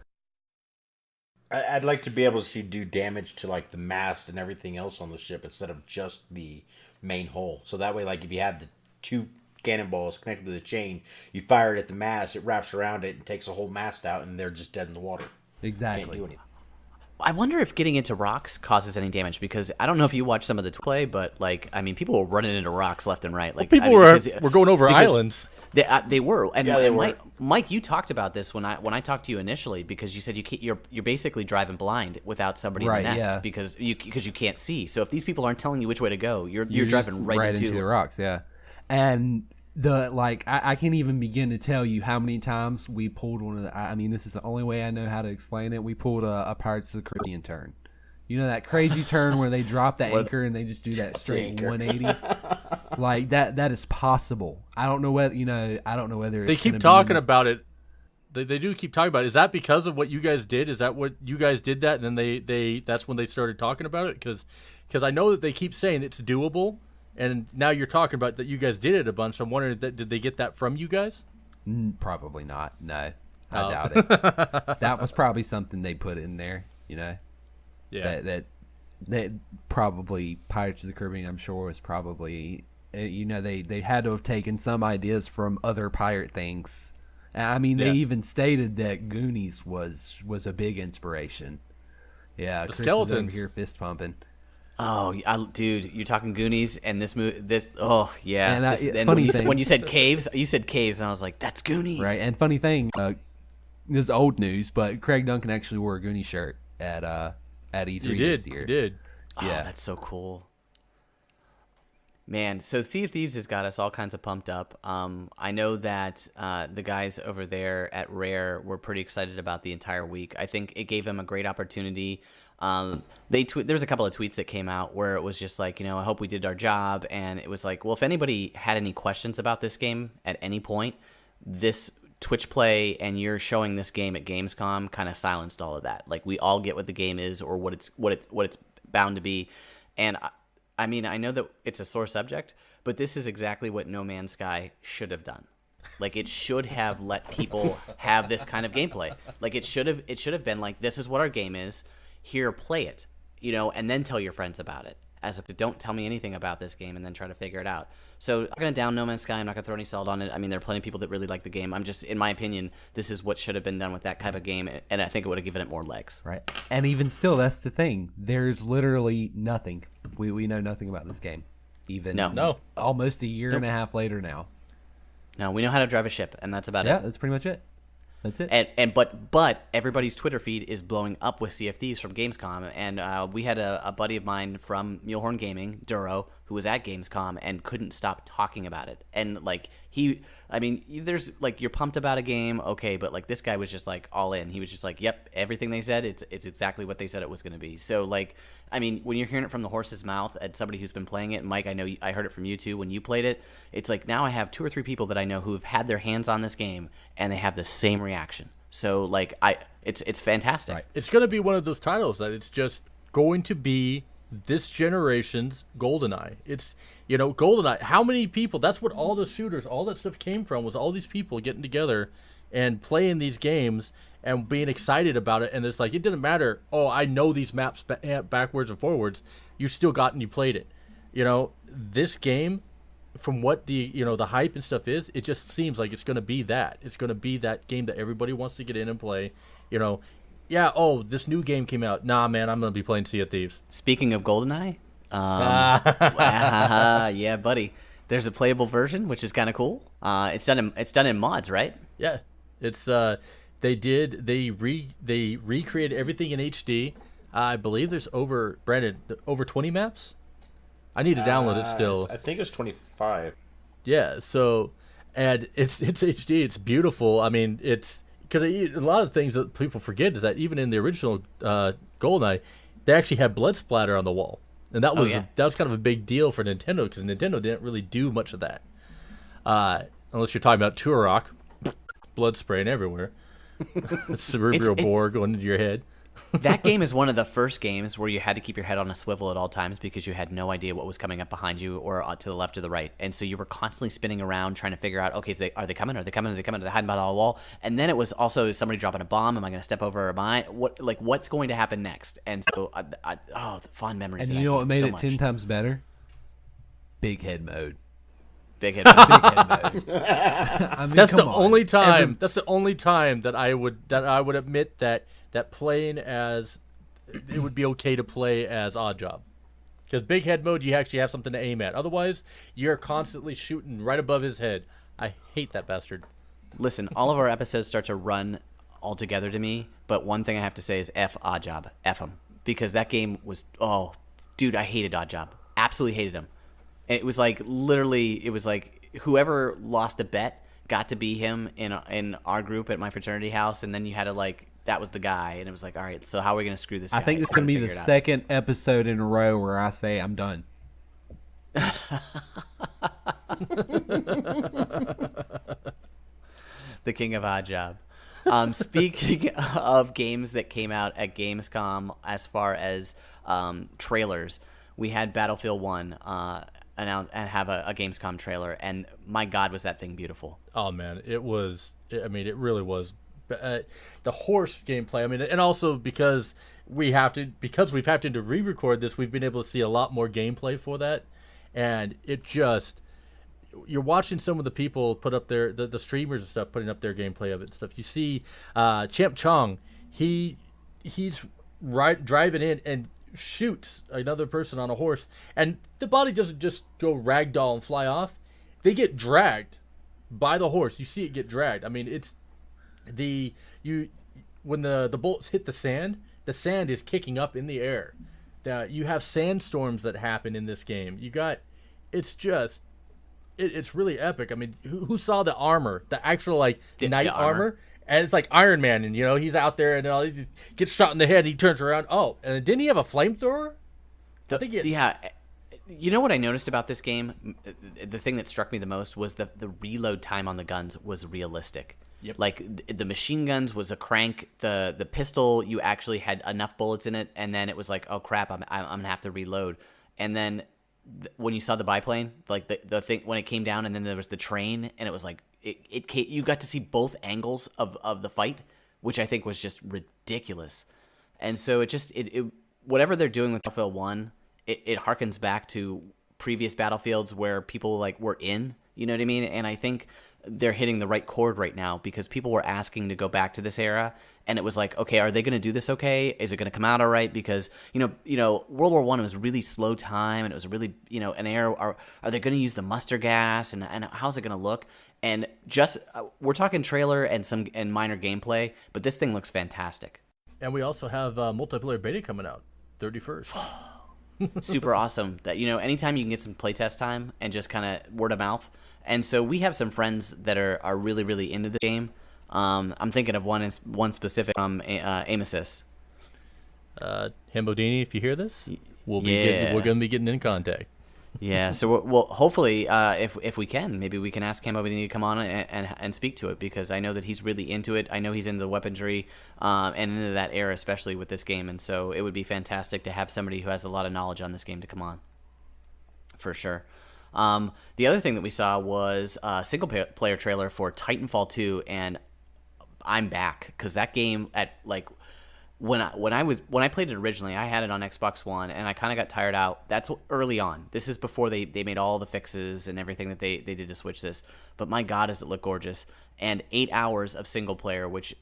I'd like to be able to do damage to like the mast and everything else on the ship instead of just the main hull. So that way, like if you have the 2 cannonballs connected to the chain, you fire it at the mast, it wraps around it and takes the whole mast out, and they're just dead in the water. Exactly. Can't do anything. I wonder if getting into rocks causes any damage, because I don't know if you watch some of the play, but like, I mean, people were running into rocks left and right. Like, People I mean, were going over islands. They were, and, Yeah, they and were. Mike, you talked about this when I talked to you initially, because you said you're basically driving blind without somebody in Right, the nest, yeah. because you can't see. So if these people aren't telling you which way to go, you're just driving right into the rocks, yeah. And I can't even begin to tell you how many times we pulled one of the. I mean, this is the only way I know how to explain it. We pulled a Pirates of the Caribbean turn. You know that crazy turn where they drop the anchor and they just do that straight 180. Like that is possible. I don't know whether They keep talking about it. They do keep talking about it. Is that because of what you guys did? Is that what you guys did that, and then they that's when they started talking about it? Because I know that they keep saying it's doable. And now you're talking about that you guys did it a bunch. I'm wondering, did they get that from you guys? Probably not. No, I Oh. doubt it. That was probably something they put in there. You know, Yeah. that probably Pirates of the Caribbean. I'm sure was probably they had to have taken some ideas from other pirate things. I mean, they Yeah. even stated that Goonies was a big inspiration. Yeah, The Chris is skeletons. over here fist pumping. Oh, dude, you're talking Goonies and this movie. Oh yeah. And And funny when you thing- said caves, and I was like, that's Goonies. Right, and funny thing, this is old news, but Craig Duncan actually wore a Goonie shirt at E3 You this did. year. You did. Oh, Yeah. that's so cool. Man, so Sea of Thieves has got us all kinds of pumped up. I know that the guys over there at Rare were pretty excited about the entire week. I think it gave them a great opportunity. There's a couple of tweets that came out where it was just like, I hope we did our job. And it was like, well, if anybody had any questions about this game at any point, this Twitch play and you're showing this game at Gamescom kind of silenced all of that. Like, we all get what the game is or what it's bound to be. And I mean, I know that it's a sore subject, but this is exactly what No Man's Sky should have done. Like, it should have let people have this kind of gameplay. Like, it should have been like, this is what our game is. Here, play it, and then tell your friends about it. As if to don't tell me anything about this game and then try to figure it out. So I'm not going to down No Man's Sky. I'm not going to throw any salt on it. I mean, there are plenty of people that really like the game. I'm just, in my opinion, this is what should have been done with that type of game, and I think it would have given it more legs. Right. And even still, that's the thing. There's literally nothing. We know nothing about this game. Even No. almost a year and a half later now. No, we know how to drive a ship, and that's about Yeah, it. that's pretty much it. That's it. But everybody's Twitter feed is blowing up with Sea of Thieves from Gamescom, and we had a buddy of mine from Mulehorn Gaming, Duro, who was at Gamescom and couldn't stop talking about it. And like there's like, you're pumped about a game, okay, but like, this guy was just like all in. He was just like, yep, everything they said, it's exactly what they said it was going to be. So like, I mean, when you're hearing it from the horse's mouth at somebody who's been playing it, Mike, I know I heard it from you too when you played it. It's like, now I have 2 or 3 people that I know who've had their hands on this game and they have the same reaction. So like, it's fantastic. Right. It's going to be one of those titles that it's just going to be this generation's GoldenEye. It's, GoldenEye, how many people, that's what all the shooters, all that stuff came from, was all these people getting together and playing these games and being excited about it. And it's like, it didn't matter, I know these maps backwards and forwards. You still got and you played it. This game, from what the the hype and stuff is, it just seems like it's going to be that. It's going to be that game that everybody wants to get in and play. This new game came out. Nah, man, I'm going to be playing Sea of Thieves. Speaking of GoldenEye, yeah, buddy, there's a playable version, which is kind of cool. It's done in mods, right? Yeah, it's they recreated everything in HD. I believe there's over 20 maps. I need to download it still. I think it's 25. Yeah, so, and it's HD. It's beautiful. I mean, it's because a lot of things that people forget is that even in the original GoldenEye, they actually had blood splatter on the wall, and that was that was kind of a big deal for Nintendo, because Nintendo didn't really do much of that, unless you're talking about Turok, blood spraying everywhere, cerebral bore going into your head. That game is one of the first games where you had to keep your head on a swivel at all times, because you had no idea what was coming up behind you or to the left or the right. And so you were constantly spinning around trying to figure out, okay, so are they coming? Are they coming? Are they coming? Are they hiding behind a wall? And then it was also, is somebody dropping a bomb? Am I going to step over or behind? What's going to happen next? And so, the fond memories And of you that know what game made so it 10 much. times better? Big head mode. Big hit. Big head mode. I mean, That's the come on. only time. That's the only time that I would admit that playing as it would be okay to play as Oddjob. Because big head mode, you actually have something to aim at. Otherwise, you're constantly shooting right above his head. I hate that bastard. Listen, all of our episodes start to run all together to me, but one thing I have to say is F Oddjob. F him. Because that game was, oh, dude, I hated Oddjob. Absolutely hated him. It was like, literally, it was like whoever lost a bet got to be him in our group at my fraternity house, and then you had to, like, that was the guy, and it was like, all right, so how are we going to screw this guy? I think this is going to be the second episode in a row where I say I'm done. The king of Oddjob. Speaking of games that came out at Gamescom, as far as trailers, we had Battlefield 1 announce and have a Gamescom trailer, and my God, was that thing beautiful. Oh, man, it was, I mean, it really was. The horse gameplay, I mean, and also because we've had to re-record this, we've been able to see a lot more gameplay for that, and it just, you're watching some of the people put up the streamers and stuff putting up their gameplay of it and stuff. You see Champ Chong, he's driving in and shoots another person on a horse, and the body doesn't just go ragdoll and fly off. They get dragged by the horse. You see it get dragged. I mean, it's when the bullets hit the sand is kicking up in the air. You have sandstorms that happen in this game. It's really epic. I mean, who saw the armor, the actual like knight armor? And it's like Iron Man, and he's out there and he just gets shot in the head. And he turns around. Oh, and didn't he have a flamethrower? Yeah. You know what I noticed about this game? The thing that struck me the most was the reload time on the guns was realistic. Yep. Like the machine guns was a crank. The pistol, you actually had enough bullets in it, and then it was like, oh crap, I'm gonna have to reload. And then when you saw the biplane, like the thing when it came down, and then there was the train, and it was like you got to see both angles of the fight, which I think was just ridiculous. And so it whatever they're doing with Battlefield 1, it harkens back to previous Battlefields where people like were in, you know what I mean? And I think they're hitting the right chord right now because people were asking to go back to this era, and it was like, okay, are they going to do this okay? Is it going to come out all right? Because World War I was really slow time, and it was really an era. Are they going to use the mustard gas, and how's it going to look? And just we're talking trailer and minor gameplay, but this thing looks fantastic. And we also have multiplayer beta coming out 31st. Super awesome that anytime you can get some playtest time and just kind of word of mouth. And so we have some friends that are really, really into the game. I'm thinking of one specific from Amosys. Hambodini, if you hear this, we're going to be getting in contact. Yeah, so we'll hopefully, if we can, maybe we can ask Hambodini to come on and speak to it, because I know that he's really into it. I know he's into the weaponry and into that era, especially with this game. And so it would be fantastic to have somebody who has a lot of knowledge on this game to come on, for sure. The other thing that we saw was a single player trailer for Titanfall 2, and I'm back because that game when I played it originally, I had it on Xbox One, and I kind of got tired out. That's early on. This is before they made all the fixes and everything that they did to switch this. But my God, does it look gorgeous! And 8 hours of single player, which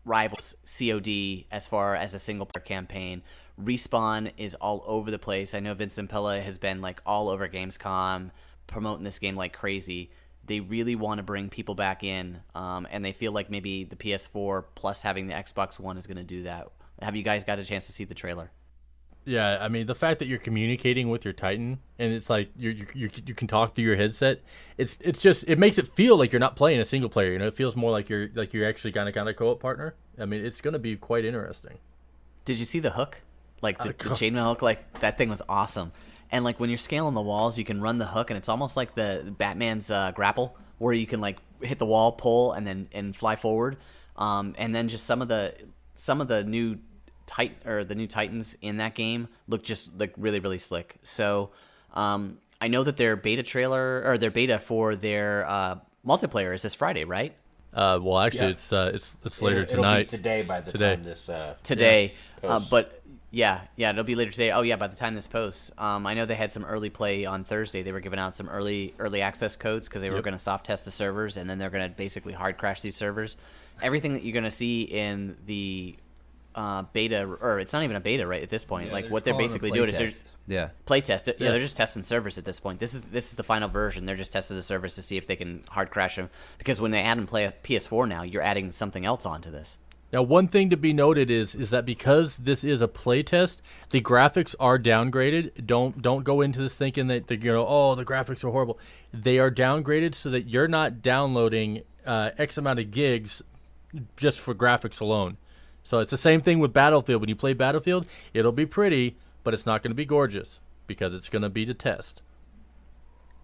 rivals COD as far as a single player campaign. Respawn is all over the place. I know Vincent Pella has been like all over Gamescom promoting this game like crazy. They really want to bring people back in, and they feel like maybe the PS4 plus having the Xbox One is going to do that. Have you guys got a chance to see the trailer? Yeah, I mean, the fact that you're communicating with your Titan, and it's like you can talk through your headset. It's just, it makes it feel like you're not playing a single player. It feels more like you're actually kind of co-op partner. I mean, it's going to be quite interesting. Did you see the hook? Like the chainmail hook, like that thing was awesome. And like when you're scaling the walls, you can run the hook, and it's almost like the Batman's grapple, where you can like hit the wall, pull, and fly forward. And then just some of the new Titans in that game look just like really, really slick. So I know that their beta for their multiplayer is this Friday, right? Well, actually, yeah. It's later tonight. It'll be today by the time this today. Posts. But yeah, it'll be later today. Oh yeah, by the time this posts, I know they had some early play on Thursday. They were giving out some early access codes because they were going to soft test the servers, and then they're going to basically hard crash these servers. Everything that you're going to see in the beta, or it's not even a beta right at this point. Yeah, like what they're calling it a basically play doing is test. they're play test it. Yeah, they're just testing servers at this point. This is the final version. They're just testing the servers to see if they can hard crash them, because when they add and play a PS4 now, you're adding something else onto this. Now, one thing to be noted is that because this is a playtest, the graphics are downgraded. Don't go into this thinking that the graphics are horrible. They are downgraded so that you're not downloading X amount of gigs just for graphics alone. So it's the same thing with Battlefield. When you play Battlefield, it'll be pretty, but it's not going to be gorgeous because it's going to be the test.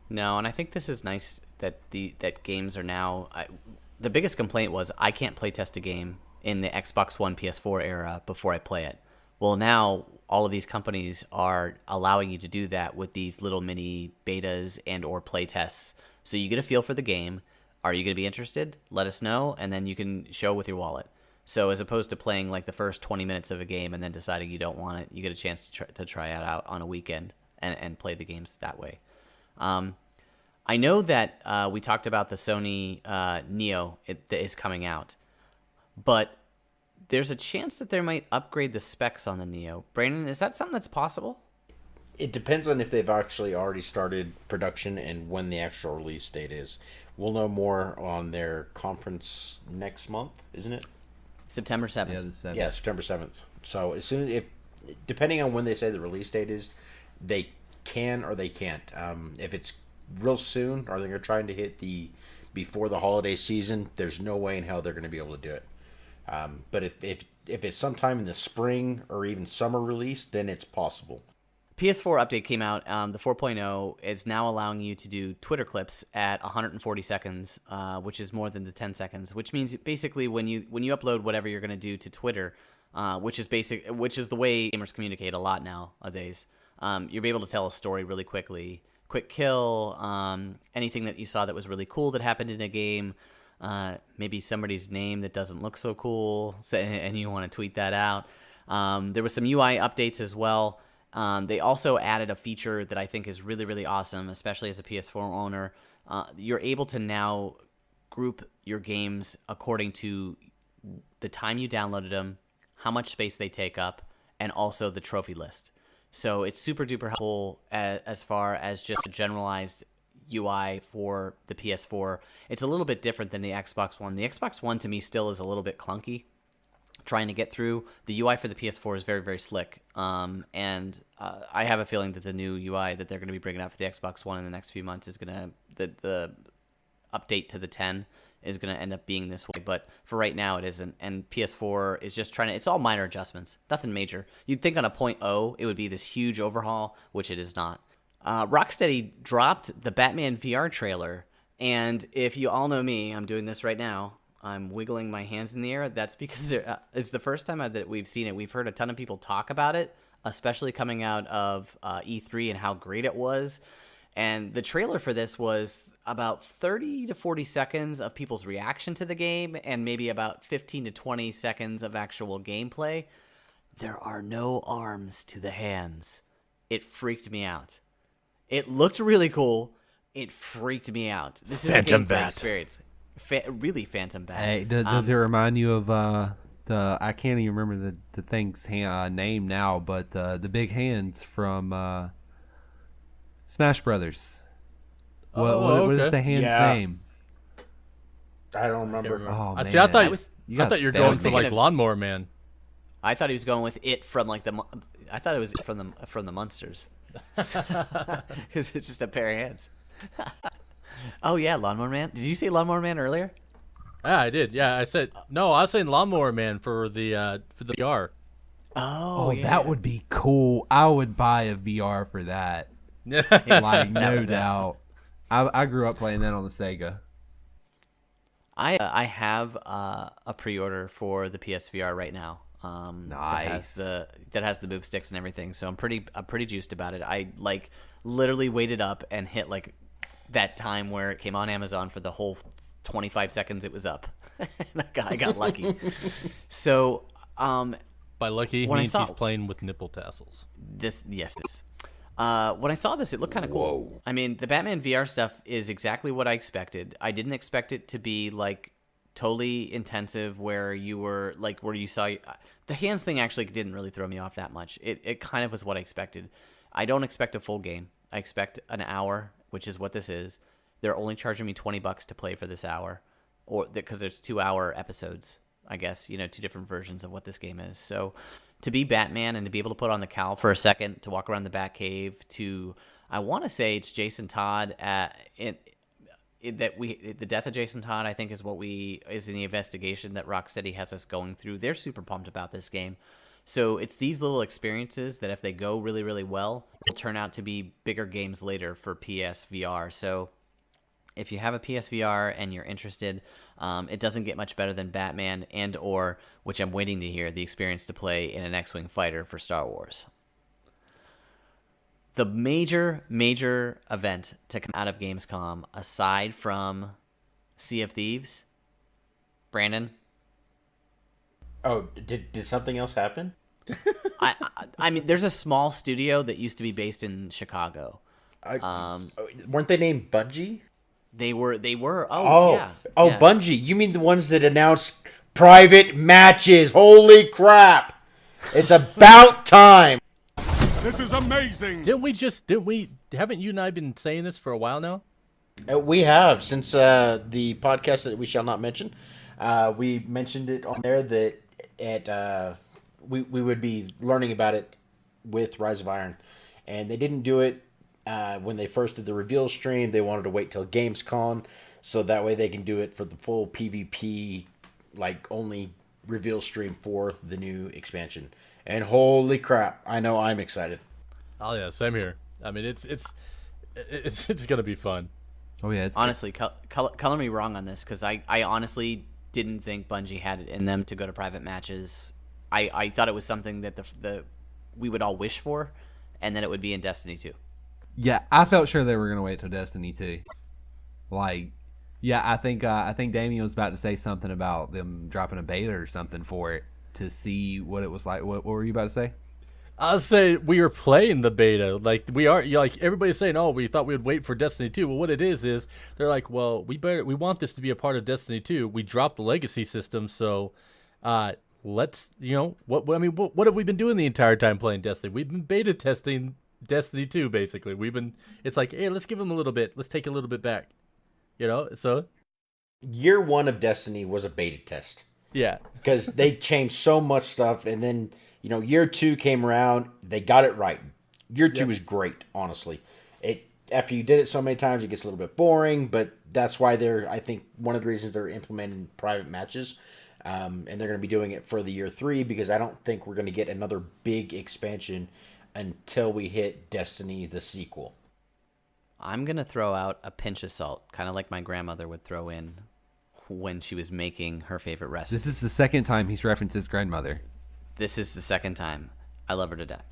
No, and I think this is nice that that games are now. The biggest complaint was I can't play test a game in the Xbox One, PS4 era before I play it. Well, now all of these companies are allowing you to do that with these little mini betas and or play tests. So you get a feel for the game. Are you going to be interested? Let us know, and then you can show with your wallet. So as opposed to playing like the first 20 minutes of a game and then deciding you don't want it, you get a chance to try it out on a weekend and play the games that way. I know that we talked about the Sony Neo that is coming out, but there's a chance that they might upgrade the specs on the Neo. Brandon, is that something that's possible? It depends on if they've actually already started production and when the actual release date is. We'll know more on their conference next month, isn't it? September 7th. Yeah, the 7th. Yeah, September 7th. So as soon if depending on when they say the release date is, they can or they can't. If it's real soon, or they're trying to hit the before the holiday season, there's no way in hell they're going to be able to do it. But if it's sometime in the spring or even summer release, then it's possible. PS4 update came out. The 4.0 is now allowing you to do Twitter clips at 140 seconds, which is more than the 10 seconds. Which means basically when you upload whatever you're going to do to Twitter, which is the way gamers communicate a lot nowadays. You'll be able to tell a story really quickly, quick kill, anything that you saw that was really cool that happened in a game. Maybe somebody's name that doesn't look so cool, and you want to tweet that out. There was some UI updates as well. They also added a feature that I think is really, really awesome, especially as a PS4 owner. You're able to now group your games according to the time you downloaded them, how much space they take up, and also the trophy list. So it's super duper helpful as far as just a generalized UI for the PS4. It's a little bit different than the Xbox One. The Xbox One to me still is a little bit clunky trying to get through. The UI for the PS4 is very, very slick. And I have a feeling that the new UI that they're going to be bringing out for the Xbox One in the next few months is going to, the update to the 10 is going to end up being this way. But for right now, it isn't. And PS4 is just trying to, it's all minor adjustments, nothing major. You'd think on a 0.0, it would be this huge overhaul, which it is not. Rocksteady dropped the Batman VR trailer. And if you all know me, I'm doing this right now. I'm wiggling my hands in the air. That's because it's the first time that we've seen it. We've heard a ton of people talk about it, especially coming out of E3 and how great it was. And the trailer for this was about 30 to 40 seconds of people's reaction to the game and maybe about 15 to 20 seconds of actual gameplay. There are no arms to the hands. It freaked me out. It looked really cool. It freaked me out. This is Phantom a gameplay Bat. experience. Really Phantom Bat. Hey, does it remind you of the? I can't even remember the thing's name now, but the big hands from Smash Brothers. What is okay. the hand's Yeah. name? I don't remember. Oh man, See, I thought you I guys thought you were failed going me. for thinking like of- Lawnmower Man. I thought he was going with it from like I thought it was from the Munsters. Because it's just a pair of hands. Oh yeah, Lawnmower Man. Did you say Lawnmower Man earlier? Yeah, I did. Yeah, I said no. I was saying Lawnmower Man for the VR. Oh, yeah. that would be cool. I would buy a VR for that. Like no doubt. I grew up playing that on the Sega. I have a pre-order for the PSVR right now. Nice. That has the move sticks and everything. So I'm pretty juiced about it. I like literally waited up and hit like that time where it came on Amazon for the whole 25 seconds it was up. And I got lucky. So By lucky, he When I means saw- he's playing with nipple tassels. this. When I saw this, it looked kind of cool. I mean, the Batman VR stuff is exactly what I expected. I didn't expect it to be like totally intensive where you were like where you saw The hands thing actually didn't really throw me off that much. It kind of was what I expected. I don't expect a full game. I expect an hour, which is what this is. They're only charging me $20 to play for this hour, or because there's 2-hour episodes, I guess, 2 different versions of what this game is. So to be Batman and to be able to put on the cowl for a second, to walk around the Batcave, I want to say it's Jason Todd the death of Jason Todd, I think, is in the investigation that Rocksteady has us going through. They're super pumped about this game. So it's these little experiences that if they go really, really well, will turn out to be bigger games later for PSVR. So if you have a PSVR and you're interested, it doesn't get much better than Batman or, which I'm waiting to hear, the experience to play in an X-Wing fighter for Star Wars. The major event to come out of Gamescom, aside from Sea of Thieves, Brandon? Oh, did something else happen? I mean, there's a small studio that used to be based in Chicago. Weren't they named Bungie? They were. Yeah. Yeah. Bungie. You mean the ones that announced private matches? Holy crap! It's about time. This is amazing. Haven't you and I been saying this for a while now? We have, since the podcast that we shall not mention. We mentioned it on there that we would be learning about it with Rise of Iron, and they didn't do it when they first did the reveal stream. They wanted to wait till GamesCon, so that way they can do it for the full PvP, only reveal stream for the new expansion. And holy crap, I know I'm excited. Oh yeah, same here. I mean, it's gonna be fun. Oh yeah, honestly, color me wrong on this, because I honestly didn't think Bungie had it in them to go to private matches. I thought it was something that we would all wish for, and then it would be in Destiny 2. Yeah, I felt sure they were gonna wait till Destiny 2. I think Damien was about to say something about them dropping a beta or something for it to see what it was like. What were you about to say? I'll say we were playing the beta. Everybody's saying, oh, we thought we would wait for Destiny 2. Well, what it is they're like, well, we want this to be a part of Destiny 2. We dropped the legacy system, so let's, what have we been doing the entire time playing Destiny? We've been beta testing Destiny 2, basically. It's like, hey, let's give them a little bit. Let's take a little bit back. So. Year 1 of Destiny was a beta test. Yeah. Because they changed so much stuff, and then, year 2 came around, they got it right. Year 2 is great, honestly. After you did it so many times, it gets a little bit boring, but that's why I think one of the reasons they're implementing private matches, and they're going to be doing it for the year 3, because I don't think we're going to get another big expansion until we hit Destiny, the sequel. I'm going to throw out a pinch of salt, kind of like my grandmother would throw in when she was making her favorite recipe. This is the second time he's referenced his grandmother. This is the second time. I love her to death.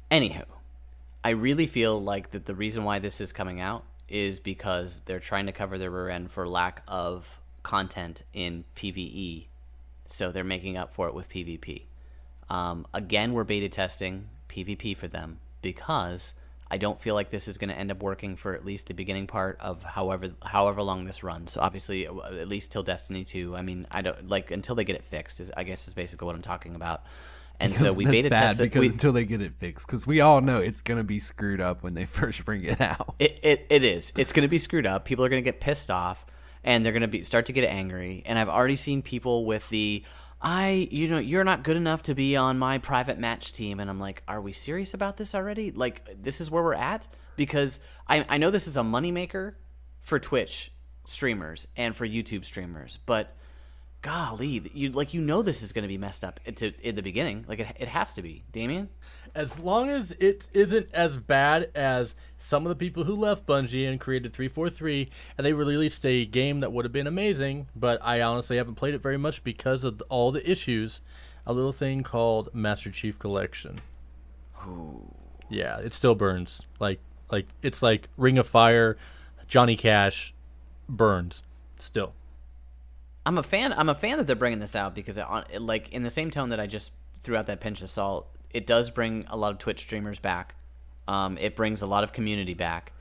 Anywho, I really feel like that the reason why this is coming out is because they're trying to cover their rear end for lack of content in PvE. So they're making up for it with PvP. Again, we're beta testing PvP for them because I don't feel like this is going to end up working for at least the beginning part of however long this runs. So obviously, at least till Destiny 2. I mean, I don't until they get it fixed. I guess is basically what I'm talking about. And so we beta tested until they get it fixed, because we all know it's going to be screwed up when they first bring it out. It is. It's going to be screwed up. People are going to get pissed off, and they're going to start to get angry. And I've already seen people with you're not good enough to be on my private match team. And I'm like, are we serious about this already? This is where we're at? Because I know this is a moneymaker for Twitch streamers and for YouTube streamers, but golly, this is going to be messed up in the beginning. It has to be. Damien? As long as it isn't as bad as some of the people who left Bungie and created 343, and they released a game that would have been amazing, but I honestly haven't played it very much because of all the issues, a little thing called Master Chief Collection. Ooh. Yeah, it still burns. It's like Ring of Fire, Johnny Cash burns still. I'm a fan that they're bringing this out because in the same tone that I just threw out that pinch of salt, it does bring a lot of Twitch streamers back. It brings a lot of community back.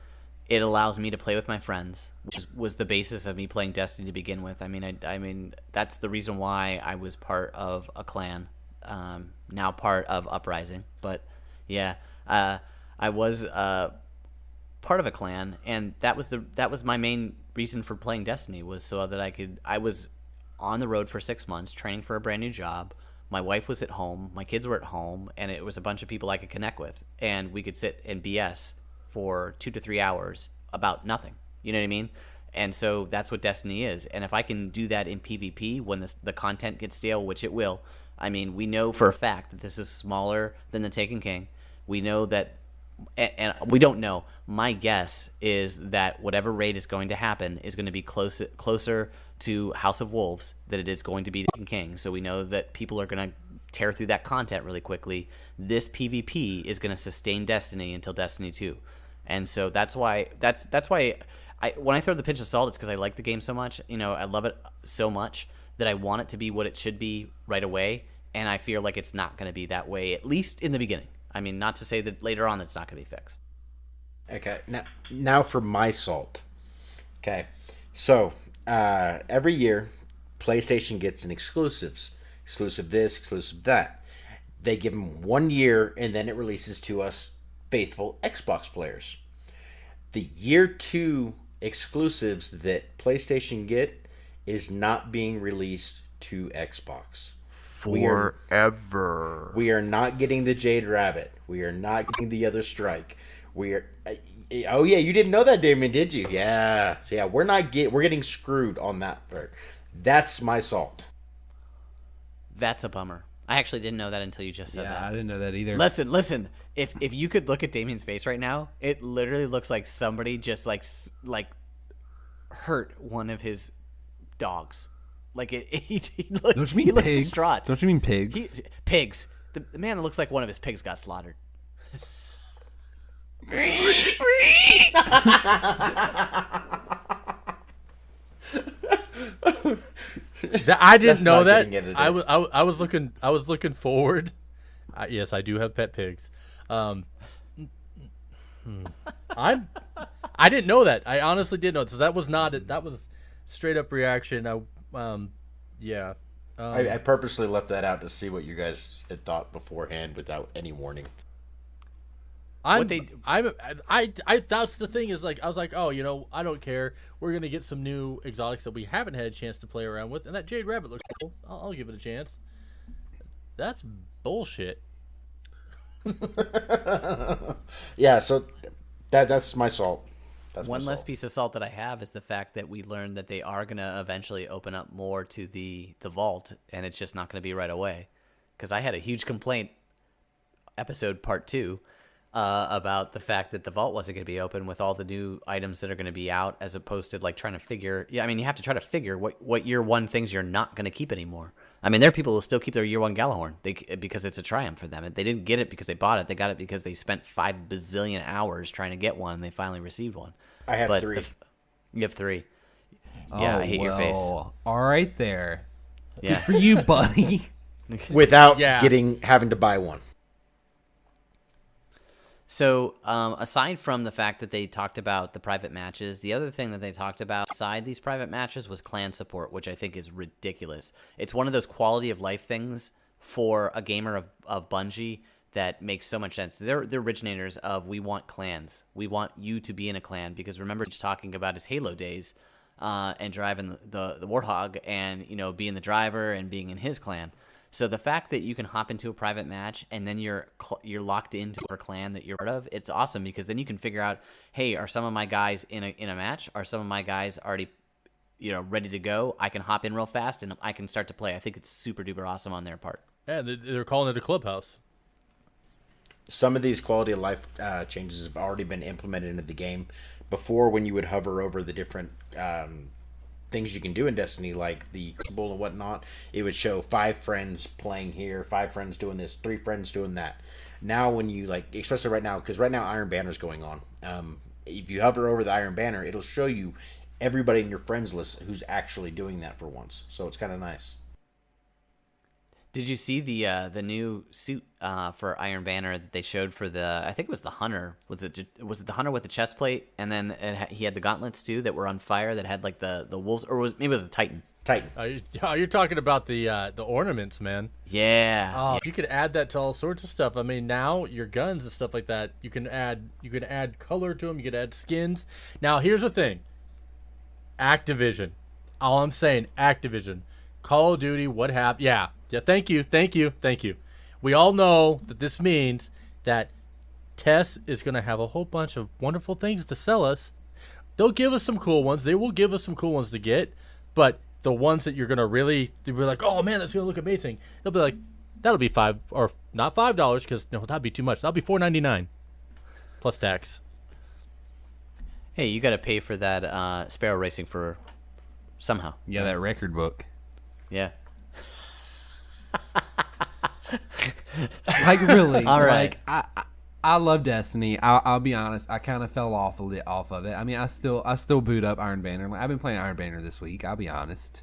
It allows me to play with my friends, which was the basis of me playing Destiny to begin with. I mean, that's the reason why I was part of a clan. now part of Uprising. But yeah, I was part of a clan, and that was my main reason for playing Destiny, was so that I was on the road for 6 months training for a brand new job. My wife was at home, my kids were at home, and it was a bunch of people I could connect with, and we could sit and BS for 2 to 3 hours about nothing. You know what I mean? And so that's what Destiny is. And if I can do that in PvP when the content gets stale, which it will, I mean, we know for a fact that this is smaller than the Taken King. We know that, and we don't know. My guess is that whatever raid is going to happen is going to be closer to House of Wolves than it is going to be Taken King. So we know that people are going to tear through that content really quickly. This PvP is going to sustain Destiny until Destiny 2. And so that's why when I throw the pinch of salt, it's because I like the game so much. You know, I love it so much that I want it to be what it should be right away. And I feel like it's not going to be that way, at least in the beginning. I mean, not to say that later on it's not going to be fixed. Okay, now for my salt. Okay, so every year, PlayStation gets an exclusive this, exclusive that. They give them 1 year, and then it releases to us faithful Xbox players. The year 2 exclusives that PlayStation get is not being released to Xbox. Forever. We are not getting the Jade Rabbit. We are not getting the other Strike. We are. Oh yeah, you didn't know that, Damon, did you? Yeah. We're getting screwed on that part. That's my salt. That's a bummer. I actually didn't know that until you just said that. I didn't know that either. Listen. If you could look at Damien's face right now, it literally looks like somebody just like hurt one of his dogs. Like he looks distraught. Don't you mean pigs? Pigs. The man looks like one of his pigs got slaughtered. I didn't know not that. getting edited. I was looking forward. Yes, I do have pet pigs. I didn't know that. I honestly didn't know. So that was straight up reaction. Yeah. I purposely left that out to see what you guys had thought beforehand without any warning. That's the thing is, like, I was like, oh, you know, I don't care. We're gonna get some new exotics that we haven't had a chance to play around with, and that Jade Rabbit looks cool. I'll give it a chance. That's bullshit. Yeah, so that's my salt. One less piece of salt that I have is the fact that we learned that they are going to eventually open up more to the vault, and it's just not going to be right away. Because I had a huge complaint, episode part 2, about the fact that the vault wasn't going to be open with all the new items that are going to be out, as opposed to like trying to figure. Yeah, I mean, you have to try to figure what year 1 things you're not going to keep anymore. I mean, there are people who still keep their year 1 Galahorn because it's a triumph for them. They didn't get it because they bought it. They got it because they spent 5 bazillion hours trying to get one, and they finally received one. I have 3. You have 3. Yeah, I hate your face. All right there. Yeah. For you, buddy. Without Yeah. having to buy one. So, aside from the fact that they talked about the private matches, the other thing that they talked about aside these private matches was clan support, which I think is ridiculous. It's one of those quality of life things for a gamer of Bungie that makes so much sense. They're the originators of, we want clans. We want you to be in a clan, because remember he's talking about his Halo days and driving the Warthog, and, you know, being the driver and being in his clan. So the fact that you can hop into a private match and then you're locked into a clan that you're part of, it's awesome, because then you can figure out, hey, are some of my guys in a match? Are some of my guys already, you know, ready to go? I can hop in real fast and I can start to play. I think it's super duper awesome on their part. Yeah, they're calling it a clubhouse. Some of these quality of life changes have already been implemented into the game. Before, when you would hover over the different things you can do in Destiny, like the Crucible and whatnot, it would show 5 friends playing here, 5 friends doing this, 3 friends doing that. Now when you, like, especially right now, because right now Iron Banner's going on, if you hover over the Iron Banner, it'll show you everybody in your friends list who's actually doing that for once. So it's kind of nice. Did you see the new suit for Iron Banner that they showed for the? I think it was the Hunter. Was it the Hunter with the chest plate, and then he had the gauntlets too that were on fire that had like the wolves, or maybe it was a Titan. Titan. You're talking about the ornaments, man. Yeah. Oh, you could add that to all sorts of stuff. I mean, now your guns and stuff like that, you can add color to them. You could add skins. Now, here's the thing. Activision. All I'm saying, Activision. Call of Duty, what happened? Yeah. Thank you. We all know that this means that Tess is going to have a whole bunch of wonderful things to sell us. They'll give us some cool ones. They will give us some cool ones to get, but the ones that you're going to really be like, oh man, that's going to look amazing. They'll be like, that'll be $5, or not $5, because no, that'd be too much. That'll be $4.99 plus tax. Hey, you got to pay for that Sparrow Racing for somehow. Yeah, that record book. Yeah. Like really. All right. Like I love Destiny. I'll be honest. I kind of fell off of it. I mean, I still boot up Iron Banner. I've been playing Iron Banner this week. I'll be honest.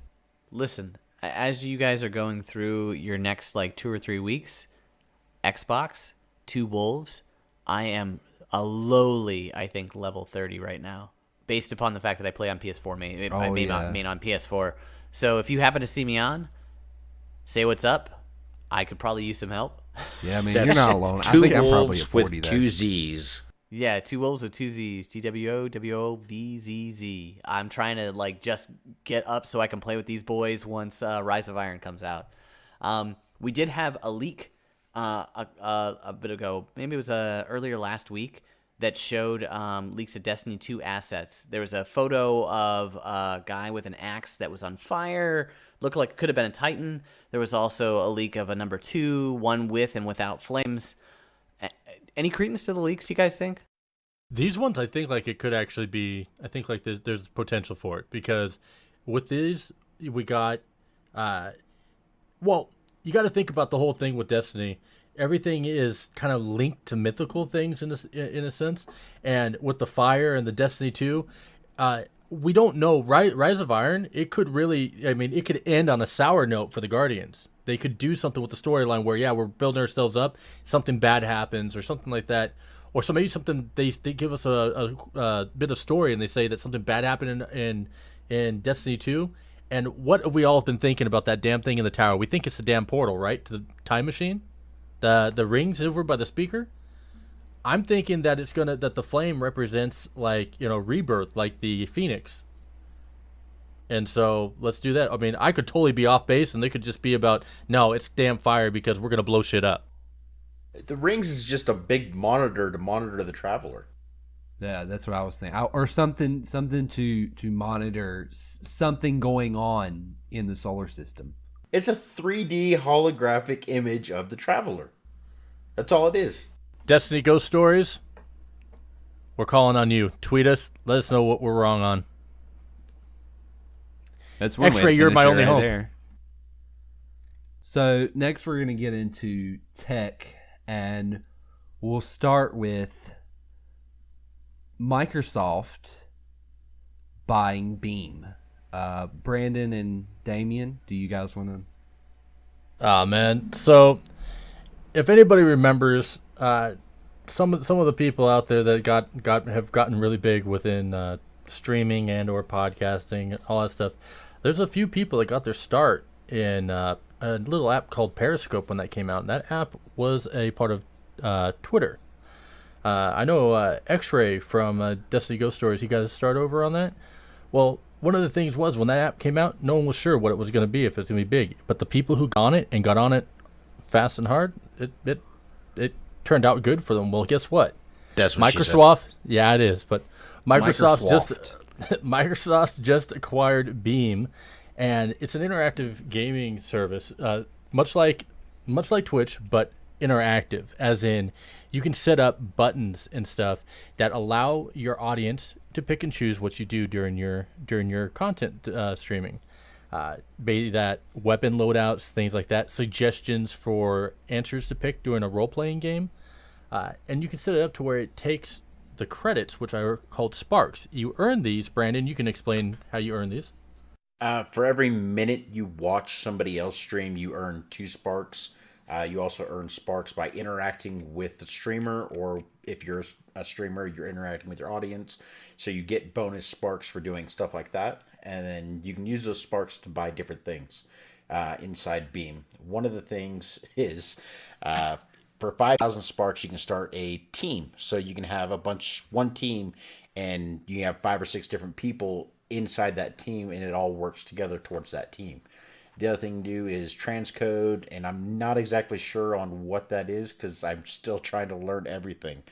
Listen, as you guys are going through your next like 2 or 3 weeks, Xbox, 2 Wolves, I am a lowly, I think, level 30 right now, based upon the fact that I play on PS4, main on PS4. So if you happen to see me on, say what's up. I could probably use some help. Yeah, I mean, you're not alone. I Two think I'm probably a wolves 40 with there. 2 Z's. Yeah, 2 Wolves with 2 Z's. TWOWOVZZ. I'm trying to like just get up so I can play with these boys once Rise of Iron comes out. We did have a leak a bit ago. Maybe it was earlier last week that showed leaks of Destiny 2 assets. There was a photo of a guy with an axe that was on fire. Looked like it could have been a Titan. There was also a leak of a number 2, one with and without flames. Any credence to the leaks, you guys think? These ones, I think, like it could actually be. I think like there's potential for it, because with these we got. Well, you got to think about the whole thing with Destiny. Everything is kind of linked to mythical things in a sense, and with the fire and the Destiny 2, we don't know. Rise of Iron, it could really. I mean, it could end on a sour note for the Guardians. They could do something with the storyline where, yeah, we're building ourselves up, something bad happens or something like that. Or so maybe something they give us a bit of story and they say that something bad happened in Destiny 2. And what have we all been thinking about that damn thing in the tower? We think it's a damn portal, right? To the time machine? The rings over by the speaker? I'm thinking that that the flame represents rebirth, like the Phoenix. And so let's do that. I mean, I could totally be off base and they could just be about, no, it's damn fire because we're gonna blow shit up. The rings is just a big monitor to monitor the traveler. Yeah, that's what I was thinking. Or something to monitor something going on in the solar system. It's a 3D holographic image of the traveler. That's all it is. Destiny Ghost Stories, we're calling on you. Tweet us. Let us know what we're wrong on. That's one X-Ray, you're my only hope. There. So next we're going to get into tech, and we'll start with Microsoft buying Beam. Brandon and Damien, do you guys want to? Oh man, so if anybody remembers, some of the people out there that have gotten really big within streaming and or podcasting, all that stuff. There's a few people that got their start in a little app called Periscope when that came out. And that app was a part of Twitter. I know X-Ray from Destiny Ghost Stories, he got his start over on that. Well, one of the things was when that app came out, no one was sure what it was going to be, if it was going to be big. But the people who got on it fast and hard, it turned out good for them. Well, guess what? That's what Microsoft, yeah, it is. But Microsoft just acquired Beam, and it's an interactive gaming service, much like Twitch, but interactive, as in you can set up buttons and stuff that allow your audience to pick and choose what you do during your content streaming. Be that weapon loadouts, things like that, suggestions for answers to pick during a role-playing game, and you can set it up to where it takes the credits, which are called sparks. You earn these. Brandon, you can explain how you earn these. For every minute you watch somebody else stream, you earn 2 sparks. You also earn sparks by interacting with the streamer, or if you're a streamer, you're interacting with your audience. So you get bonus sparks for doing stuff like that. and then you can use those sparks to buy different things inside Beam. One of the things is for 5,000 sparks, you can start a team. So you can have one team, and you have 5 or 6 different people inside that team, and it all works together towards that team. The other thing to do is transcode, and I'm not exactly sure on what that is because I'm still trying to learn everything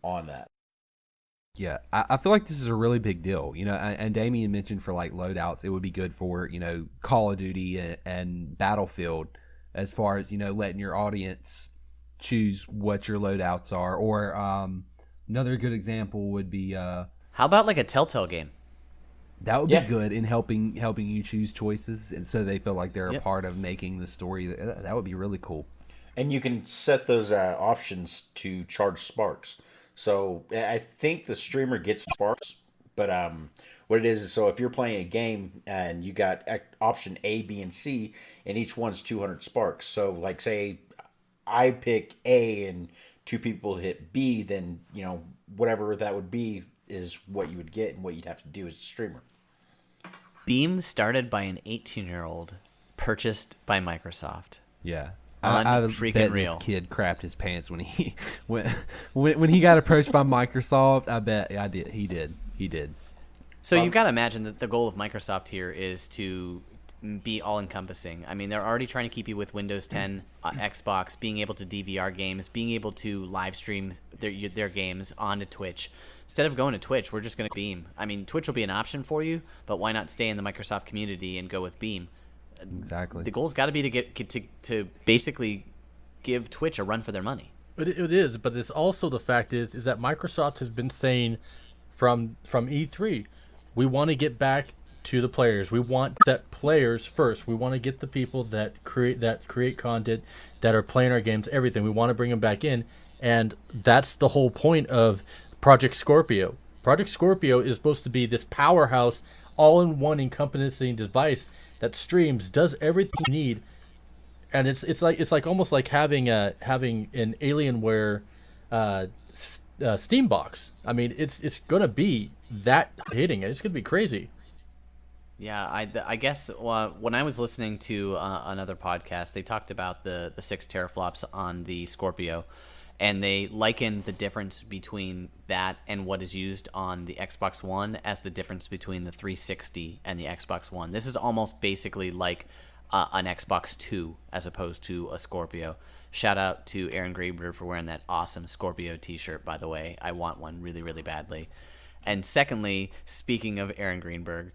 on that. Yeah, I feel like this is a really big deal, and Damien mentioned for like loadouts, it would be good for, Call of Duty and Battlefield as far as, letting your audience choose what your loadouts are. Or another good example would be... How about like a Telltale game? That would be good in helping you choose choices, and so they feel like they're a part of making the story. That would be really cool. And you can set those options to charge sparks. So I think the streamer gets sparks, but what it is so if you're playing a game and you got option A, B, and C, and each one's 200 sparks. So like say I pick A and 2 people hit B, then whatever that would be is what you would get and what you'd have to do as a streamer. Beam started by an 18-year-old, purchased by Microsoft. Yeah. I freaking bet real. This kid crapped his pants when he when he got approached by Microsoft. I bet he did. So you've got to imagine that the goal of Microsoft here is to be all-encompassing. I mean, they're already trying to keep you with Windows 10, Xbox, being able to DVR games, being able to live stream their games onto Twitch. Instead of going to Twitch, we're just going to Beam. I mean, Twitch will be an option for you, but why not stay in the Microsoft community and go with Beam? Exactly. The goal's got to be to basically give Twitch a run for their money. But it is, but it's also the fact is that Microsoft has been saying from E3, we want to get back to the players. We want that players first. We want to get the people that create content, that are playing our games, everything. We want to bring them back in, and that's the whole point of Project Scorpio. Project Scorpio is supposed to be this powerhouse, all-in-one encompassing device that streams, does everything you need, and it's like almost like having an Alienware Steam box. I mean, it's gonna be that hitting it. It's gonna be crazy. Yeah, I guess when I was listening to another podcast, they talked about the 6 teraflops on the Scorpio, and they likened the difference between that and what is used on the Xbox One as the difference between the 360 and the Xbox One. This is almost basically like an Xbox 2 as opposed to a Scorpio. Shout out to Aaron Greenberg for wearing that awesome Scorpio t-shirt, by the way. I want one really, really badly. And secondly, speaking of Aaron Greenberg,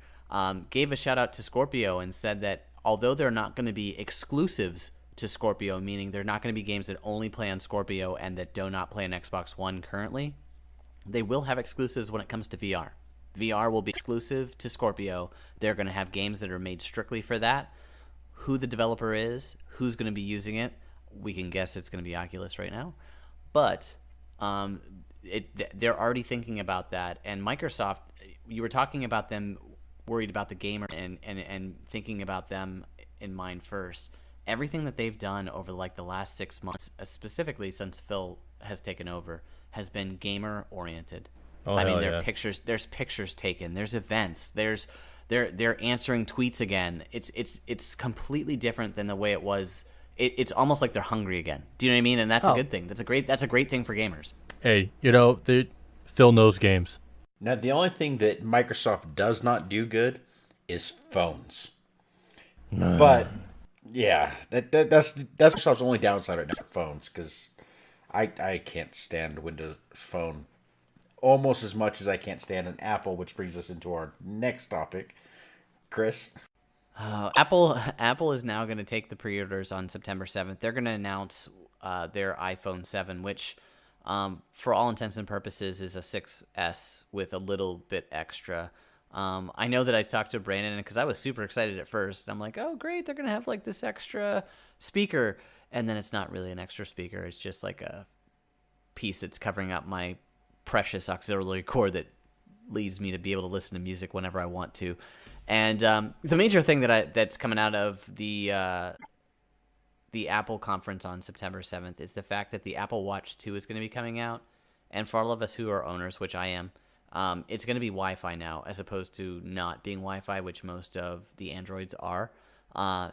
gave a shout out to Scorpio and said that although they're not going to be exclusives to Scorpio, meaning they're not going to be games that only play on Scorpio and that do not play on Xbox One currently, they will have exclusives when it comes to VR. VR will be exclusive to Scorpio. They're going to have games that are made strictly for that. Who the developer is, who's going to be using it, we can guess it's going to be Oculus right now. But they're already thinking about that. And Microsoft, you were talking about them worried about the gamer and thinking about them in mind first. Everything that they've done over like the last 6 months, specifically since Phil has taken over, has been gamer oriented. I mean, there's pictures taken, there's events, they're answering tweets again. It's completely different than the way it was. It's almost like they're hungry again. Do you know what I mean? And that's a good thing. That's a great thing for gamers. Hey, Phil knows games. Now, the only thing that Microsoft does not do good is phones. But yeah, that's Microsoft's only downside right now for phones, because I can't stand Windows Phone almost as much as I can't stand an Apple, which brings us into our next topic. Chris? Apple is now going to take the pre-orders on September 7th. They're going to announce their iPhone 7, which for all intents and purposes is a 6S with a little bit extra. I know that I talked to Brandon because I was super excited at first. I'm like, oh, great, they're going to have like this extra speaker. And then it's not really an extra speaker. It's just like a piece that's covering up my precious auxiliary cord that leads me to be able to listen to music whenever I want to. And the major thing that's coming out of the Apple conference on September 7th is the fact that the Apple Watch 2 is going to be coming out. And for all of us who are owners, which I am, It's going to be Wi-Fi now, as opposed to not being Wi-Fi, which most of the Androids are.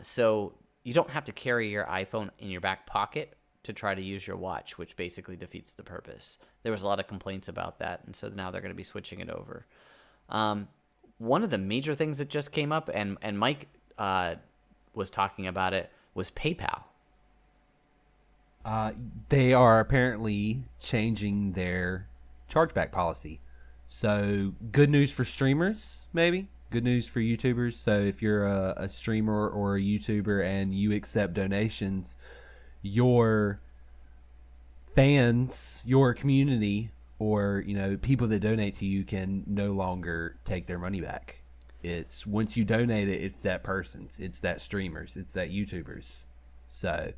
So you don't have to carry your iPhone in your back pocket to try to use your watch, which basically defeats the purpose. There was a lot of complaints about that, and so now they're going to be switching it over. One of the major things that just came up, and Mike was talking about it, was PayPal. They are apparently changing their chargeback policy. So good news for streamers, maybe. Good news for YouTubers. So if you're a streamer or a YouTuber and you accept donations, your fans, your community, or people that donate to you can no longer take their money back. It's once you donate it, it's that person's, it's that streamer's, it's that YouTuber's. So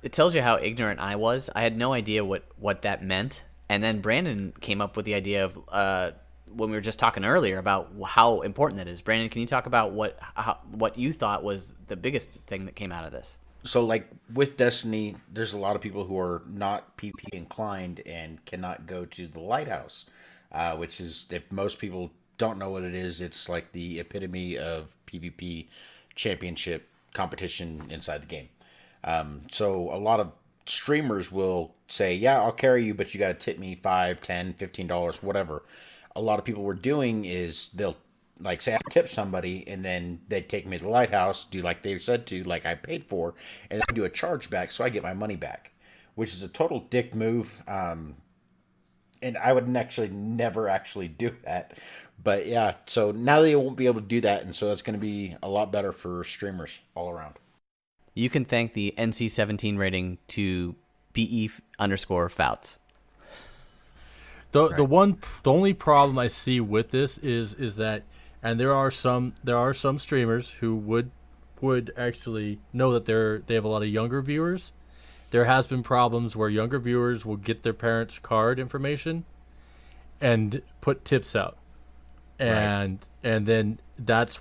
it tells you how ignorant I was. I had no idea what that meant. And then Brandon came up with the idea of when we were just talking earlier about how important that is. Brandon, can you talk about what you thought was the biggest thing that came out of this? So, like, with Destiny, there's a lot of people who are not PvP inclined and cannot go to the Lighthouse, which is, if most people don't know what it is, it's like the epitome of PvP championship competition inside the game. So a lot of streamers will say, yeah, I'll carry you, but you got to tip me $5, $10, $15, whatever. A lot of people were doing is they'll like say I tip somebody and then they take me to the Lighthouse, do like they said to, like I paid for, and then do a chargeback so I get my money back, which is a total dick move. And I would never actually do that. But yeah, so now they won't be able to do that, and so that's going to be a lot better for streamers all around. You can thank the NC-17 rating to BE_Fouts. The only problem I see with this is that, and there are some streamers who would actually know that they have a lot of younger viewers. There has been problems where younger viewers will get their parents' card information and put tips out, and then that